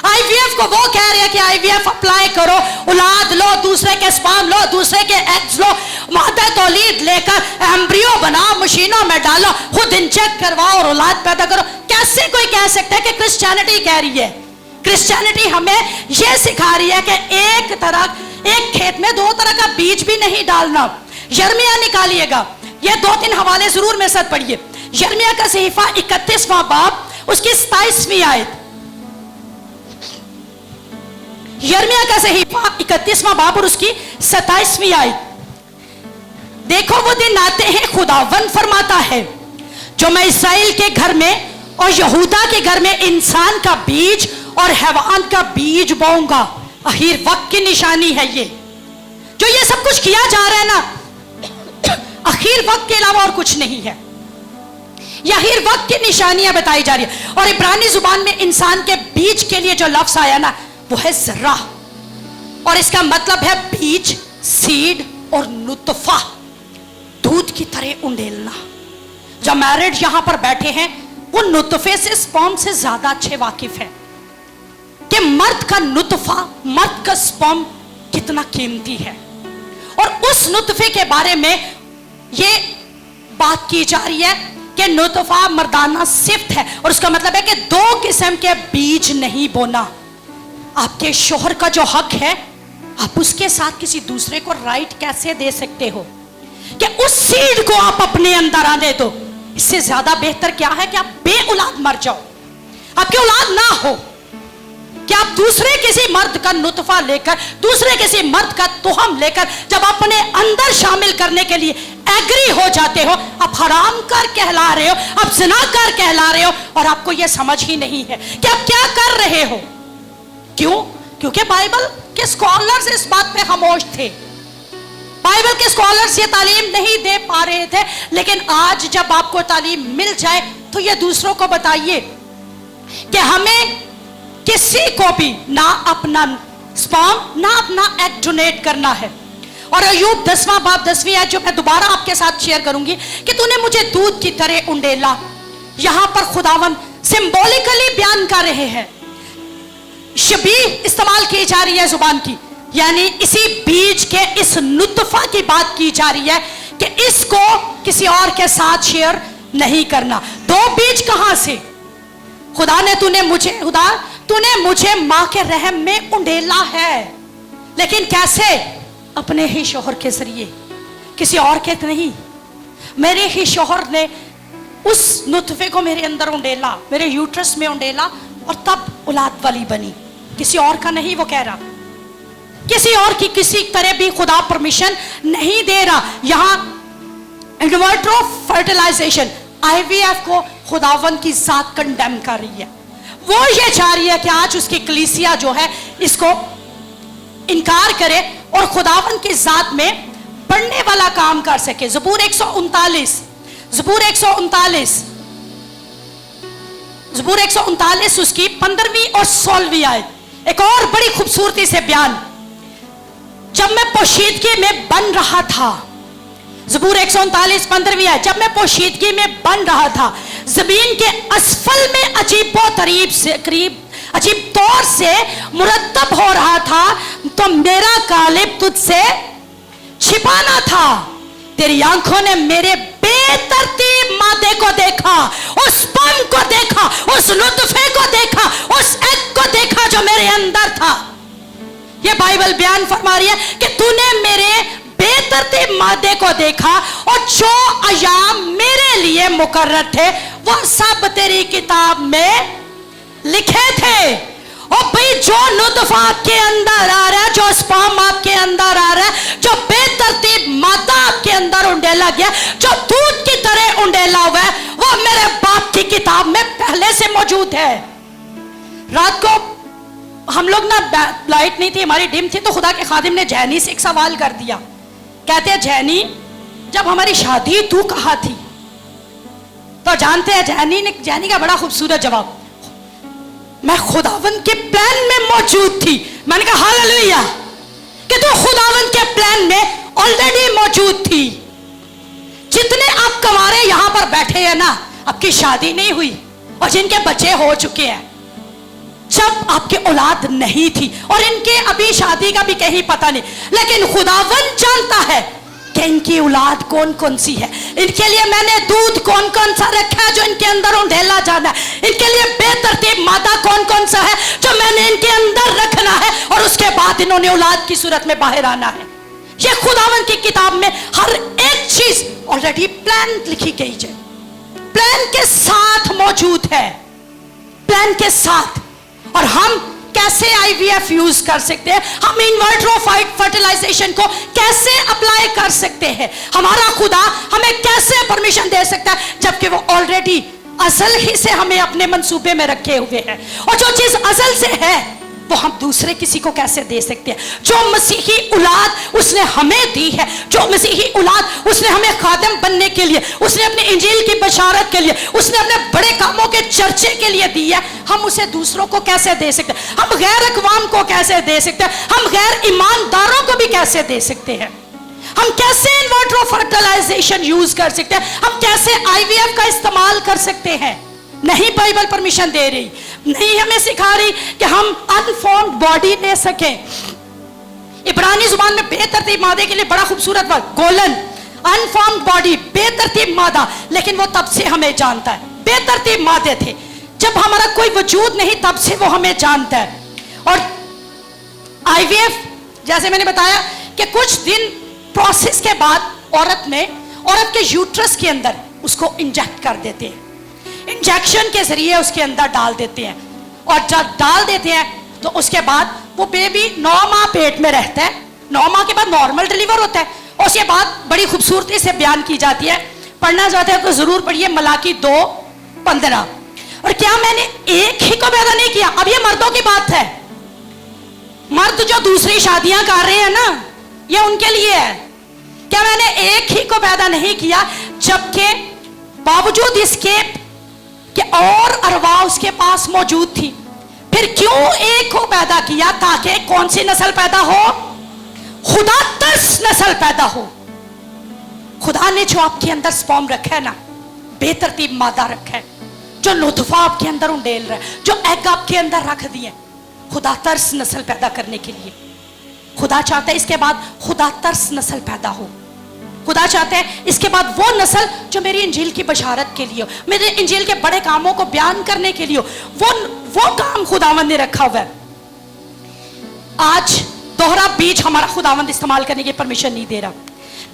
IVF کو وہ کہہ رہے ہیں کہ IVF اپلائی کرو، اولاد لو، دوسرے کے سپرم لو، دوسرے کے ایگز لو، مادہ تولید لے کر ایمبریو بناؤ، مشینوں میں ڈالو، خود انجیکٹ کرواؤ اور اولاد پیدا کرو۔ کیسے کوئی کہہ سکتا ہے کہ کرسچینٹی کہہ رہی ہے؟ کرسچینٹی ہمیں یہ سکھا رہی ہے کہ ایک کھیت میں 2 طرح کا بیج بھی نہیں ڈالنا۔ یرمیہ نکالیے گا، یہ 2-3 حوالے ضرور میرے ساتھ پڑھیے۔ یرمیہ کا صحیفہ 31واں باب اس کی 27ویں آیت، یرمیہ کا صحیفہ 31واں باب اور اس کی 27ویں آیت، دیکھو وہ دن آتے ہیں، خداوند فرماتا ہے، جو میں اسرائیل کے گھر میں اور یہودا کے گھر میں انسان کا بیج اور حیوان کا بیج بوؤں گا۔ اخیر وقت کی نشانی ہے یہ جو یہ سب کچھ کیا جا رہا ہے نا، اخیر وقت کے علاوہ اور کچھ نہیں ہے، یہ اخیر وقت کی نشانیاں بتائی جا رہی ہے۔ اور عبرانی زبان میں انسان کے بیج کے لیے جو لفظ آیا نا وہ ہے ذرہ، اور اس کا مطلب ہے بیج، سیڈ اور نطفہ، دودھ کی طرح انڈیلنا۔ جو میرڈ یہاں پر بیٹھے ہیں وہ نطفے سے، سپرم سے زیادہ اچھے واقف ہیں کہ مرد کا نطفہ، مرد کا سپرم کتنا قیمتی ہے، اور اس نطفے کے بارے میں یہ بات کی جا رہی ہے کہ نطفہ مردانہ صفت ہے، اور اس کا مطلب ہے کہ 2 قسم کے بیج نہیں بونا۔ آپ کے شوہر کا جو حق ہے، آپ اس کے ساتھ کسی دوسرے کو رائٹ کیسے دے سکتے ہو کہ اس سیڈ کو آپ اپنے اندر آنے دو؟ اس سے زیادہ بہتر کیا ہے کہ آپ بے اولاد مر جاؤ، آپ کی اولاد نہ ہو، کہ آپ دوسرے کسی مرد کا نطفہ لے کر، دوسرے کسی مرد کا تہم لے کر جب اپنے اندر شامل کرنے کے لیے ایگری ہو جاتے ہو، آپ حرام کار کہلا رہے ہو، آپ زناکار کہلا رہے ہو، اور آپ کو یہ سمجھ ہی نہیں ہے کہ آپ کیا کر رہے ہو۔ کیوں؟ کیونکہ بائبل کے اسکالرز اس بات پہ خاموش تھے، بائبل کے اسکالرز یہ تعلیم نہیں دے پا رہے تھے، لیکن آج جب آپ کو تعلیم مل جائے تو یہ دوسروں کو بتائیے کہ ہمیں کسی کو بھی نہ اپنا سپرم نہ اپنا ایگ ڈونیٹ کرنا ہے۔ اور ایوب 10واں باب 10ویں آیت جو میں دوبارہ آپ کے ساتھ شیئر کروں گی کہ تو نے مجھے دودھ کی طرح انڈیلا، یہاں پر خداوند سمبولیکلی بیان کر رہے ہیں، شبیہ استعمال کی جا رہی ہے زبان کی، یعنی اسی بیج کے اس نطفہ کی بات کی جا رہی ہے کہ اس کو کسی اور کے ساتھ شیئر نہیں کرنا۔ 2 بیج کہاں سے؟ خدا نے تو نے مجھے ماں کے رحم میں انڈیلا ہے، لیکن کیسے؟ اپنے ہی شوہر کے ذریعے، کسی اور کے نہیں۔ میرے ہی شوہر نے उस नुतफे को मेरे अंदर उंडेला, मेरे यूट्रस में उंडेला और तब औलाद वाली बनी। किसी और का नहीं वो कह रहा, किसी और की किसी तरह भी खुदा परमिशन नहीं दे रहा। यहाँ इन्वर्ट्रो फर्टिलाइजेशन IVF को खुदावन की जात कंडेम कर रही है। वो ये चाह रही है कि आज उसकी कलीसिया जो है इसको इनकार करे और खुदावन की जात में बढ़ने वाला काम कर सके। ज़बूर 139 उसकी 15वीं और 16वीं आयत, एक और बड़ी खूबसूरती से बयान। जब मैं पोशीदगी में बन रहा था, ज़बूर 139 15वीं आयत, जब मैं पोशीदगी में बन रहा था, जमीन के असफल में अजीब तौर से मुरतब हो रहा था, तो मेरा गालिब तुझसे छिपाना था। तेरी आंखों ने मेरे बेतरतीब मादे को देखा, उस स्पर्म को देखा, उस लुत्फे को देखा, उस एग को देखा जो मेरे अंदर था। ये बाइबल बयान फरमा रही है कि तूने मेरे बेतरतीब मादे को देखा और जो अयाम मेरे लिए मुकर्रर थे वह सब तेरी किताब में लिखे थे। और भाई जो नुतफा आपके अंदर आ रहा है, जो स्पर्म आपके अंदर आ रहा है, जो बेतरतीब मादा आपके अंदर उंडेला गया, जो दूध की तरह उंडेला हुआ है, वो मेरे बाप की किताब में पहले से मौजूद है। रात को हम लोग ना, लाइट नहीं थी, हमारी डिम थी, तो खुदा के खादिम ने जैनी से एक सवाल कर दिया। कहते हैं जैनी, जब हमारी शादी तू कहाँ थी? तो जानते हैं जैनी का बड़ा खूबसूरत जवाब, मैं खुदावन के प्लान में मौजूद थी। मैंने कहा हालेलुया कि तू खुदावन के प्लान में ऑलरेडी मौजूद थी। जितने आप कमारे यहां पर बैठे हैं ना, आपकी शादी नहीं हुई और जिनके बच्चे हो चुके हैं, जब आपकी औलाद नहीं थी और इनके अभी शादी का भी कहीं पता नहीं, लेकिन खुदावन जानता है कि इनकी औलाद कौन कौन सी है। इनके लिए मैंने दूध कौन कौन सा रखा है जो इनके अंदर उंडेला जाना है। इनके लिए बेतरतीब मादा कौन कौन सा है जो मैंने इनके अंदर रखना है और उसके बाद इन्होंने औलाद की सूरत में बाहर आना है। ये खुदावन की किताब में हर एक चीज ऑलरेडी प्लान लिखी गई है, प्लान के साथ मौजूद है, प्लान के साथ। और हम कैसे IVF यूज कर सकते हैं, हम इन्वर्ट्रो फर्टिलाइजेशन को कैसे अप्लाई कर सकते हैं, हमारा खुदा हमें कैसे परमिशन दे सकता है, जबकि वो ऑलरेडी असल ही से हमें अपने मंसूबे में रखे हुए हैं। और जो चीज असल से है वो हम दूसरे किसी को कैसे दे सकते हैं। जो मसीही औलाद उसने हमें दी है, जो मसीही औलाद उसने हमें खादिम बनने के लिए, उसने अपनी इंजील की बशारत के लिए, उसने अपने बड़े कामों के चर्चे के लिए दी है, हम उसे दूसरों को कैसे दे सकते हैं, हम गैर अक़वाम को कैसे दे सकते हैं, हम गैर ईमानदारों को भी कैसे दे सकते हैं, हम कैसे इन्वर्ट्रो फर्टिलाइजेशन यूज कर सकते हैं, हम कैसे IVF का इस्तेमाल कर सकते हैं। नहीं बाइबल परमिशन दे रही, नहीं हमें सिखा रही कि हम अनफॉर्म्ड बॉडी ले सकें। इब्रानी जुबान में बेतरतीब मादे के लिए बड़ा खूबसूरत वर्ड गोलन, अनफॉर्म्ड बॉडी, बेतरतीब मादा। लेकिन वो तब से हमें जानता है, बेतरतीब मादे थे जब हमारा कोई वजूद नहीं, तब से वो हमें जानता है। और IVF जैसे मैंने बताया कि कुछ दिन प्रोसेस के बाद औरत के यूट्रस के अंदर उसको इंजेक्ट कर देते हैं, इंजेक्शन के जरिए उसके अंदर डाल देते हैं। और जब डाल देते हैं तो उसके बाद वो बेबी 9 माह पेट में रहता है, 9 माह के बाद नॉर्मल डिलीवर होता है। और उसके बाद बड़ी खूबसूरती से बयान की जाती है, पढ़ना चाहते हैं तो जरूर पढ़िए, मलाकी 2:15। और क्या मैंने एक ही को पैदा नहीं किया? अब ये मर्दों की बात है, मर्द जो दूसरी शादियां कर रहे हैं ना, ये उनके लिए है। क्या मैंने एक ही को पैदा नहीं किया जबकि बावजूद इसके कि और अरवा उसके पास मौजूद थी? फिर क्यों एक को पैदा किया? ताकि कौन सी नस्ल पैदा हो? खुदा तरस नस्ल पैदा हो। खुदा ने जो आपके अंदर स्पर्म रखा है ना, बेतरतीब मादा रखा है, जो लुत्फा आपके अंदर उंडेल रहा है, जो एग आपके अंदर रख दिए, खुदा तरस नस्ल पैदा करने के लिए खुदा चाहता है इसके बाद खुदा तरस नस्ल पैदा हो। खुदा चाहते हैं इसके बाद वो नस्ल जो मेरी इंजील की बशारत के लिए हो, मेरे इंजील के बड़े कामों को बयान करने के लिए हो, वो काम खुदावंद ने रखा हुआ है। आज दोहरा बीज हमारा खुदावंद इस्तेमाल करने की परमिशन नहीं दे रहा।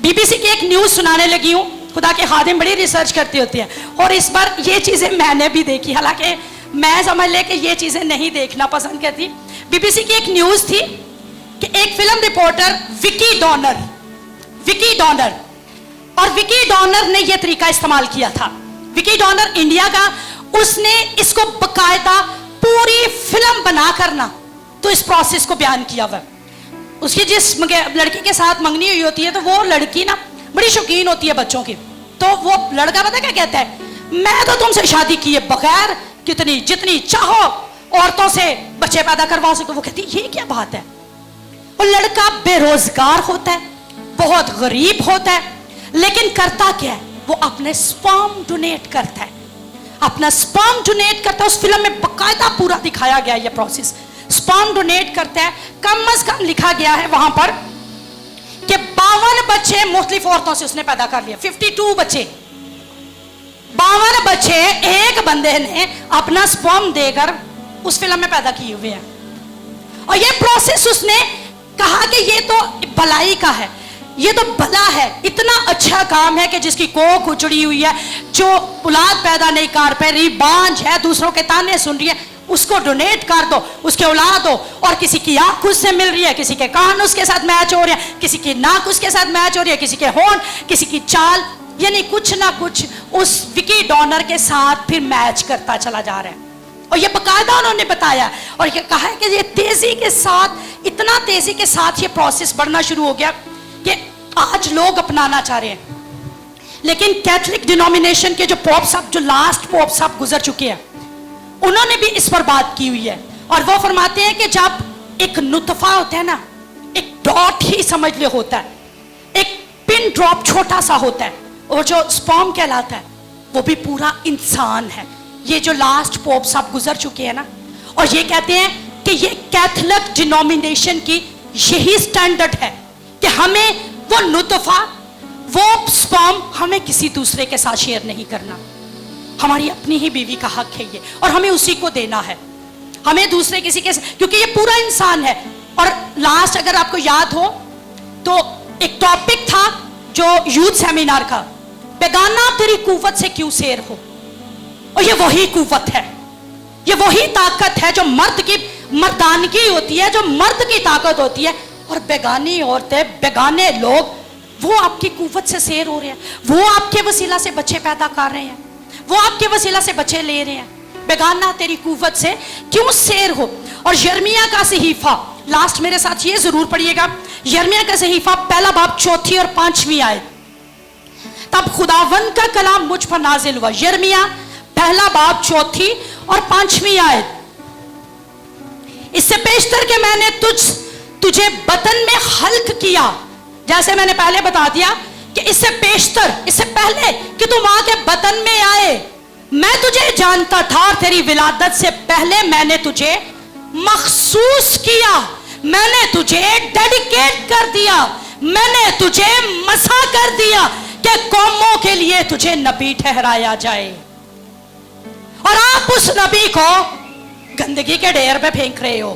BBC की एक न्यूज सुनाने लगी हूं, खुदा के खादिम बड़ी रिसर्च करते होते हैं, और इस बार ये चीज़ें मैंने भी देखी, हालांकि मैं समझ ले कि ये चीज़ें नहीं देखना पसंद करती। बीबीसी की एक न्यूज़ थी कि एक फिल्म रिपोर्टर विकी डॉनर और विकी डॉनर ने यह तरीका इस्तेमाल किया था। विकी डॉनर इंडिया का, उसने इसको बकायदा पूरी फिल्म बना करना तो इस प्रोसेस को बयान किया हुआ। उसकी जिस लड़की के साथ मंगनी हुई होती है तो वो लड़की ना बड़ी शौकीन होती है बच्चों की, तो वो लड़का पता क्या कहता है, मैं तो तुमसे शादी किए बगैर कितनी जितनी चाहो औरतों से बच्चे पैदा करवा सको। वो कहती ये क्या बात है। वो लड़का बेरोजगार होता है, बहुत गरीब होता है, लेकिन करता क्या है, वो अपने स्पर्म डोनेट करता है, अपना स्पर्म डोनेट करता है। उस फिल्म में बकायदा पूरा दिखाया गया ये प्रोसेस। स्पर्म डोनेट करता है, कम से कम लिखा गया है वहां पर कि 52 बच्चे मुख्तलिफ औरतों से उसने पैदा कर लिया। 52 बच्चे, 52 बच्चे एक बंदे ने अपना स्पर्म देकर उस फिल्म में पैदा किए हुए हैं। और ये प्रोसेस उसने कहा कि ये तो भलाई का है, ये तो भला है, इतना अच्छा काम है कि जिसकी कोख उजड़ी हुई है, जो औलाद पैदा नहीं कर पा रही, बांझ है, दूसरों के ताने सुन रही है, उसको डोनेट कर दो, उसके औलाद हो। और किसी की आंख उससे मिल रही है, किसी के कान उसके साथ मैच हो रहे हैं, किसी की नाक उसके साथ मैच हो रही है, किसी के होंठ, किसी की चाल, यानी कुछ ना कुछ उस विकी डॉनर के साथ फिर मैच करता चला जा रहा है। और ये बकायदा उन्होंने बताया और ये कहा है कि ये तेजी के साथ, इतना तेजी के साथ ये प्रोसेस बढ़ना शुरू हो गया कि आज लोग अपनाना चाह रहे हैं। लेकिन कैथोलिक डिनोमिनेशन के जो पोप साहब, जो लास्ट पोप साहब गुजर चुके हैं, उन्होंने भी इस पर बात की हुई है। और वो फरमाते हैं कि जब एक नुतफा होता है ना, एक डॉट ही समझ ले होता है, एक पिन ड्रॉप छोटा सा होता है, और जो स्पर्म कहलाता है वो भी पूरा इंसान है। ये जो लास्ट पोप साहब गुजर चुके हैं ना, और ये कहते हैं कि ये कैथोलिक डिनोमिनेशन की यही स्टैंडर्ड है कि हमें वो नुतफा, वो स्पर्म हमें किसी दूसरे के साथ शेयर नहीं करना। हमारी अपनी ही बीवी का हक है ये, और हमें उसी को देना है, हमें दूसरे किसी के, क्योंकि ये पूरा इंसान है। और लास्ट अगर आपको याद हो तो एक टॉपिक था जो यूथ सेमिनार का, बेगाना तेरी कुव्वत से क्यों शेर हो। और ये वही कुव्वत है, ये वही ताकत है जो मर्द की मर्दानगी होती है, जो मर्द की ताकत होती है। और बेगानी औरतें, बेगाने लोग, वो आपकी कुव्वत से शेर हो रहे हैं, वो आपके वसीला से बच्चे पैदा कर रहे हैं, वो आपके वसीला से बच्चे ले रहे हैं। बेगाना तेरी कुव्वत से क्यों शेर हो। और यिर्मयाह का सहीफा, लास्ट मेरे साथ ये जरूर पढ़िएगा, यिर्मयाह का सहीफा पहला बाब 4 और 5 आयत। तब खुदावंद का कलाम मुझ पर नाजिल हुआ। यिर्मयाह पहला बाब 4 और 5 आयत। इससे पेशतर के मैंने तुझे बतन में हल्क किया। जैसे मैंने पहले बता दिया कि इससे पेशतर, इससे पहले कि तुम मां के बतन में आए, मैं तुझे जानता था, और तेरी विलादत से पहले मैंने तुझे मखसूस किया, मैंने तुझे डेडिकेट कर दिया, मैंने तुझे मसा कर दिया कि कौमों के लिए तुझे नबी ठहराया जाए। और आप उस नबी को गंदगी के ढेर पे फेंक रहे हो।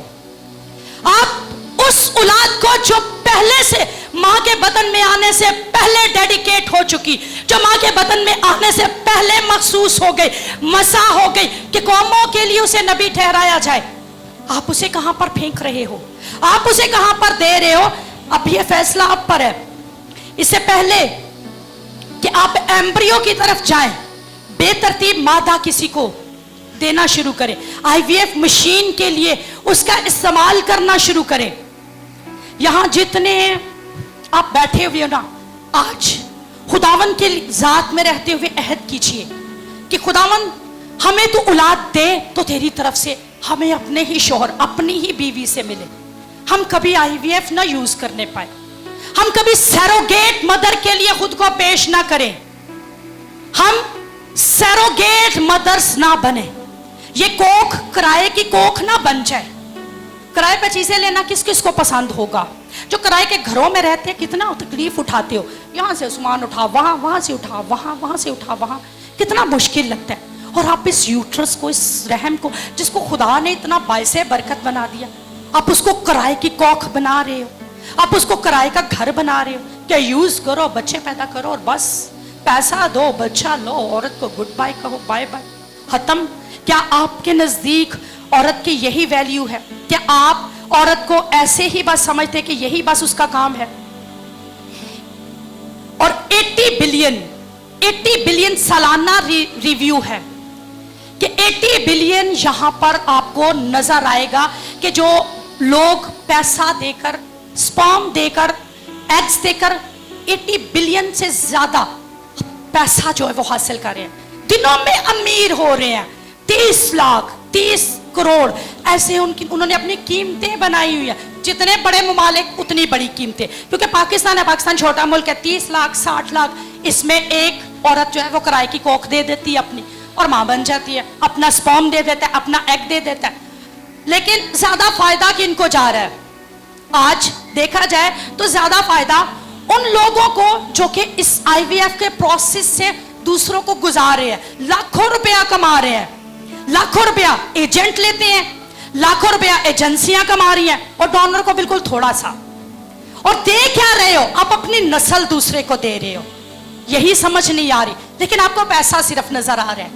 आप उस औलाद को जो पहले से मां के बदन में आने से पहले डेडिकेट हो चुकी, जो मां के बदन में आने से पहले मखसूस हो गई, मसा हो गई कि कौमों के लिए उसे नबी ठहराया जाए, आप उसे कहां पर फेंक रहे हो, आप उसे कहां पर दे रहे हो। अब यह फैसला आप पर है। इससे पहले कि आप एम्ब्रियो की तरफ जाएं, बेतरतीब मादा किसी को देना शुरू करें, आईवीएफ मशीन के लिए उसका इस्तेमाल करना शुरू करें। यहां जितने आप बैठे हुए हो ना, आज खुदावन के जात में रहते हुए अहद कीजिए कि खुदावन हमें तो औलाद दे तो तेरी तरफ से हमें अपने ही शौहर, अपनी ही बीवी से मिले। हम कभी आईवीएफ ना यूज करने पाए, हम कभी सैरोगेट मदर के लिए खुद को पेश ना करें, हम सैरोगेट मदर्स ना बने। ये कोख किराए की कोख ना बन जाए। किराए पे चीजें लेना किस किस को पसंद होगा। जो किराए के घरों में रहते हैं कितना तकलीफ उठाते हो, यहाँ से सामान उठा वहां, वहां से उठा वहां, वहां से उठा वहां, कितना मुश्किल लगता है। और आप इस यूट्रस को, इस रहम को, जिसको खुदा ने इतना बायसे बरकत बना दिया, आप उसको किराए की कोख बना रहे हो, आप उसको किराए का घर बना रहे हो। क्या यूज करो, बच्चे पैदा करो और बस पैसा दो, बच्चा लो, औरत को गुड बाय कहो, बाय बाय, खत्म। क्या आपके नजदीक औरत की यही वैल्यू है? क्या आप औरत को ऐसे ही बस समझते कि यही बस उसका काम है? और 80 बिलियन सालाना रिव्यू है कि 80 बिलियन यहां पर आपको नजर आएगा कि जो लोग पैसा देकर, स्पर्म देकर, एग्स देकर 80 बिलियन से ज्यादा पैसा जो है वो हासिल कर रहे हैं, दिनों में अमीर हो रहे हैं। 30 लाख, 30 करोड़ ऐसे उन्होंने अपनी कीमतें बनाई हुई है। जितने बड़े ममालिक उतनी बड़ी कीमतें, क्योंकि पाकिस्तान है, पाकिस्तान छोटा मुल्क है, 30 लाख 60 लाख, इसमें एक औरत जो है वो किराए की कोख दे देती है अपनी और मां बन जाती है, अपना स्पर्म दे देता है, अपना एग दे देता है। लेकिन ज्यादा फायदा किनको जा रहा है? आज देखा जाए तो ज्यादा फायदा उन लोगों को जो कि इस IVF के प्रोसेस से दूसरों को गुजार रहे हैं, लाखों रुपया कमा रहे हैं, लाखों रुपया एजेंट लेते हैं, लाखों रुपया एजेंसियां कमा रही हैं और डोनर को बिल्कुल थोड़ा सा। और दे क्या रहे हो? आप अपनी नस्ल दूसरे को दे रहे हो, यही समझ नहीं आ रही, लेकिन आपको पैसा सिर्फ नजर आ रहा है।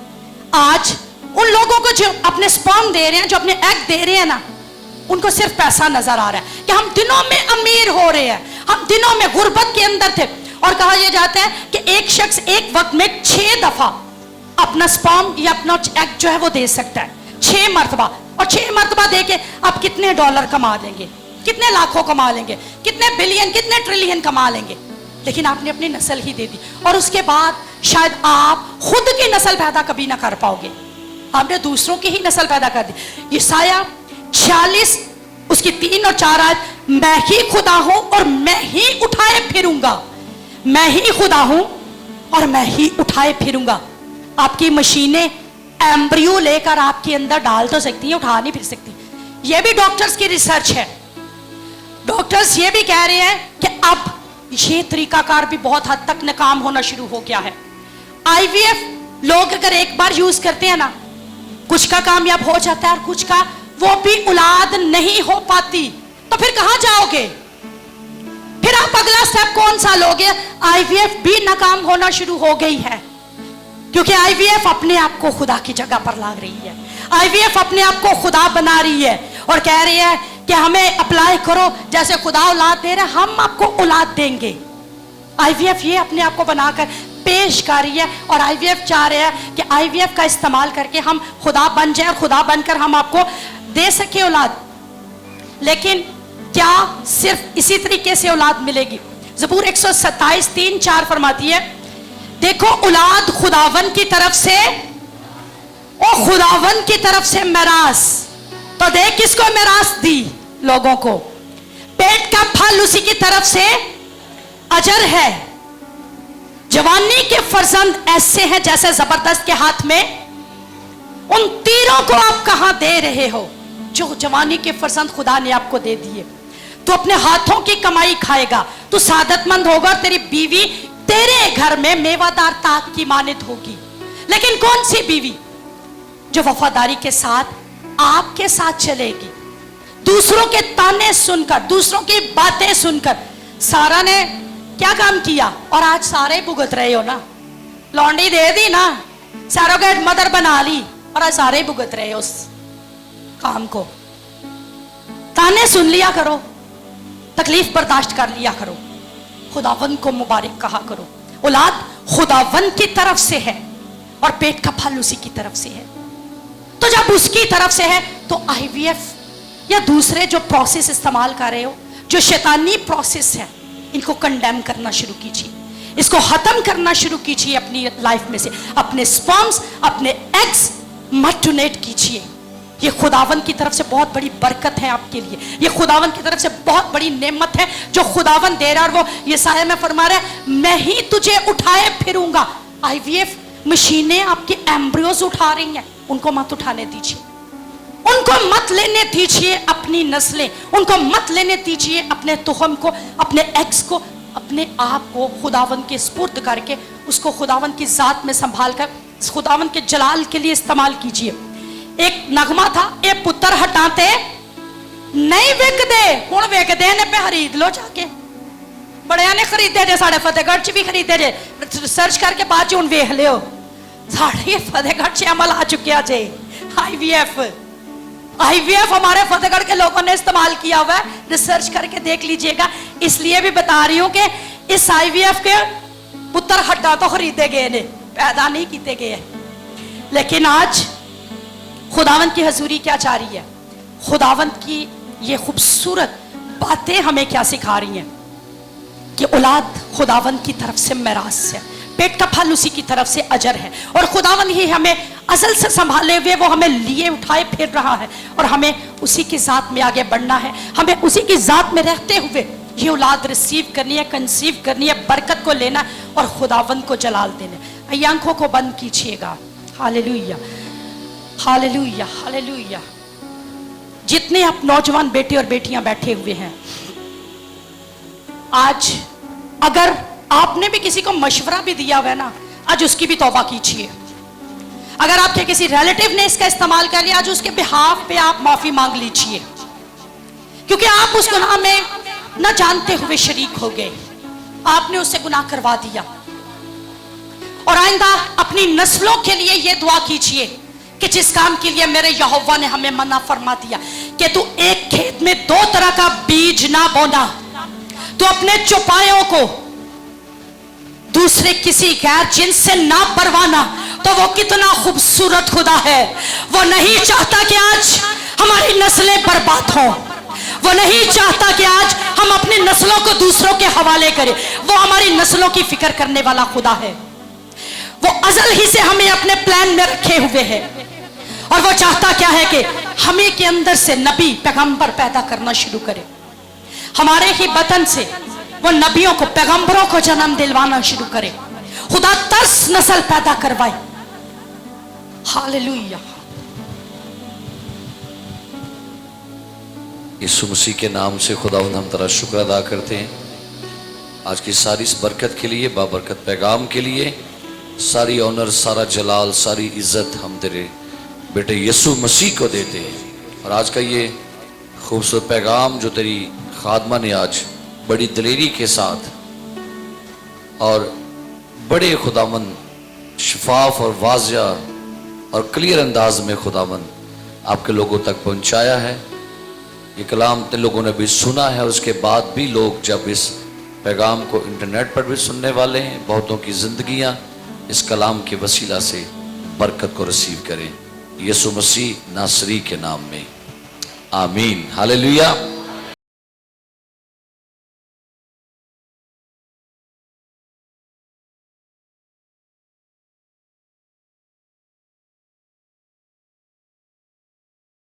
आज उन लोगों को जो अपने स्पर्म दे रहे हैं, जो अपने एग दे रहे हैं ना, उनको सिर्फ पैसा नजर आ रहा है कि हम दिनों में अमीर हो रहे हैं, हम दिनों में गुर्बत के अंदर थे। और कहा यह जाता है कि एक शख्स एक वक्त में 6 दफा अपना स्पर्म या अपना एग जो है वो दे सकता है, 6 मरतबा। और 6 मरतबा दे के आप कितने डॉलर कमा लेंगे, कितने लाखों कमा लेंगे, कितने बिलियन, कितने ट्रिलियन कमा लेंगे। लेकिन आपने अपनी नस्ल ही दे दी और उसके बाद शायद आप खुद की नस्ल पैदा कभी ना कर पाओगे, आपने दूसरों की ही नस्ल पैदा कर दी। यशायाह 46 उसकी 3 और 4 आयत, मैं ही खुदा हूं और मैं ही उठाए फिरूंगा, मैं ही खुदा हूं और मैं ही उठाए फिरूंगा। आपकी मशीनें एम्ब्रियो लेकर आपके अंदर डाल तो सकती हैं, उठा नहीं फिर सकती। यह भी डॉक्टर्स की रिसर्च है। डॉक्टर्स ये भी कह रहे हैं कि अब ये तरीकाकार भी बहुत हद तक नाकाम होना शुरू हो गया है। IVF लोग अगर एक बार यूज करते हैं ना, कुछ का कामयाब हो जाता है और कुछ का वो भी औलाद नहीं हो पाती, तो फिर कहां जाओगे? फिर आप अगला स्टेप कौन सा लोगे? IVF भी नाकाम होना शुरू हो गई है, क्योंकि IVF अपने आप को खुदा की जगह पर ला रही है। IVF अपने आप को खुदा बना रही है और कह रही है कि हमें अप्लाई करो, जैसे खुदा औलाद दे रहा है हम आपको औलाद देंगे। IVF ये अपने आप को बनाकर पेश कर रही है और IVF चाह रहे हैं कि IVF का इस्तेमाल करके हम खुदा बन जाए और खुदा बनकर हम आपको दे सके औलाद। लेकिन क्या सिर्फ इसी तरीके से औलाद मिलेगी? ज़बूर 127 3 4 फरमाती है, देखो औलाद खुदावन की तरफ से, ओ खुदावन की तरफ से मिरास। तो देख किसको मिरास दी? लोगों को। पेट का फल उसी की तरफ से अजर है। जवानी के फर्जंद ऐसे हैं जैसे जबरदस्त के हाथ में, उन तीरों को आप कहां दे रहे हो जो जवानी के फर्जंद खुदा ने आपको दे दिए। तो अपने हाथों की कमाई खाएगा, तू सादतमंद होगा, तेरी बीवी तेरे घर में मेवादार ताक की मानित होगी। लेकिन कौन सी बीवी? जो वफादारी के साथ आपके साथ चलेगी, दूसरों के ताने सुनकर, दूसरों की बातें सुनकर। सारा ने क्या काम किया और आज सारे भुगत रहे हो ना, लौंडी दे दी ना, सरोगेट मदर बना ली और आज सारे भुगत रहे हो उस काम को। ताने सुन लिया करो, तकलीफ बर्दाश्त कर लिया करो, खुदावन को मुबारक कहा करो। औलाद खुदावन की तरफ से है और पेट का फल उसी की तरफ से है। तो जब उसकी तरफ से है तो IVF या दूसरे जो प्रोसेस इस्तेमाल कर रहे हो, जो शैतानी प्रोसेस है, इनको कंडेम करना शुरू कीजिए, इसको खत्म करना शुरू कीजिए अपनी लाइफ में से। अपने स्पर्म्स, अपने एग्स मत डोनेट कीजिए। ये खुदावन की तरफ से बहुत बड़ी बरकत है आपके लिए, ये खुदावन की तरफ से बहुत बड़ी नेमत है जो खुदावन दे रहा है। और वो यशायाह में फरमा रहा है, मैं ही तुझे उठाए फिरूंगा। IVF मशीनें आपके एम्ब्रियोज उठा रही हैं, उनको मत उठाने दीजिए, उनको मत लेने दीजिए अपनी नस्लें, उनको मत लेने दीजिए अपने तुहम को, अपने एग्स को, अपने आप को खुदावन के सुपुर्द करके उसको खुदावन की जात में संभाल कर खुदावन के जलाल के लिए इस्तेमाल कीजिए। एक नगमा था, ए पुत्र हटाते नहीं विकदे, हुण विकदे ने पे खरीद लो जाके। बड़े ने खरीदे जे, साढ़े फतेहगढ़ च भी खरीदे जे, सर्च करके बाद च हुण वेख लियो साढ़े फतेहगढ़ च अमल आ चुकिया जे IVF हमारे फतेहगढ़ के लोगों ने इस्तेमाल किया हुआ है, रिसर्च करके देख लीजिएगा। इसलिए भी बता रही हूं कि इस IVF के पुत्र हड्डा तो खरीदे गए ने, पैदा नहीं किए गए हैं। लेकिन आज खुदावंत की हजूरी क्या चाह रही है, खुदावंत की ये खूबसूरत बातें हमें क्या सिखा रही हैं कि औलाद खुदावंत की तरफ से मिरास है, पेट का फल उसी की तरफ से अजर है, और खुदावंत ही हमें अजल से संभाले हुए वो हमें लिए उठाए फिर रहा है, और हमें उसी की जात में आगे बढ़ना है, हमें उसी की जात में रहते हुए ये औलाद रिसीव करनी है, कंसीव करनी है, बरकत को लेना और खुदावंत को जलाल देना। आइए आंखों को बंद कीजिएगा। Hallelujah hallelujah hallelujah. जितने आप नौजवान बेटे और बेटियां बैठे हुए हैं, आज अगर आपने भी किसी को मशवरा भी दिया हुआ है ना, आज उसकी भी तौबा कीजिए। अगर आपके किसी रिलेटिव ने इसका इस्तेमाल कर लिया, आज उसके बिहाफ पे आप माफी मांग लीजिए, क्योंकि आप उस गुनाह में न जानते हुए शरीक हो गए, आपने उससे गुनाह करवा दिया। और आइंदा अपनी नस्लों के लिए यह दुआ कीजिए कि जिस काम के लिए मेरे यहोवा ने हमें मना फरमा दिया कि तू एक खेत में दो तरह का बीज ना बोना, तो अपने चौपायों को दूसरे किसी गैर जिन्स से ना परवाना, तो वो कितना खूबसूरत खुदा है। वो नहीं चाहता कि आज हमारी नस्लें बर्बाद हों, वो नहीं चाहता कि आज हम अपनी नस्लों को दूसरों के हवाले करें। वो हमारी नस्लों की फिक्र करने वाला खुदा है। वो अजल ही से हमें अपने प्लान में रखे हुए है, और वो चाहता क्या है कि हमें के अंदर से नबी पैगंबर पैदा करना शुरू करे। हमारे ही बतन से वो नबियों को, पैगंबरों को जन्म दिलवाना शुरू करे। खुदा तरस नस्ल पैदा करवाए। हालेलुया। यीशु मसीह के नाम से खुदावंद हम तेरा शुक्र अदा करते हैं आज की सारी इस बरकत के लिए, बाबरकत पैगाम के लिए। सारी ऑनर, सारा जलाल, सारी इज्जत हम तेरे बेटे यीशु मसीह को देते हैं। और आज का ये खूबसूरत पैगाम जो तेरी खादमा ने आज बड़ी दलेरी के साथ और बड़े खुदावंद शफाफ और वाज़िया और क्लियर अंदाज में खुदावंद आपके लोगों तक पहुंचाया है। ये कलाम तेरे लोगों ने भी सुना है, और उसके बाद भी लोग जब इस पैगाम को इंटरनेट पर भी सुनने वाले हैं, बहुतों की जिंदगियां इस कलाम के वसीला से बरकत को रिसीव करें। यीशु मसीह नासरी के नाम में आमीन। हालेलुया।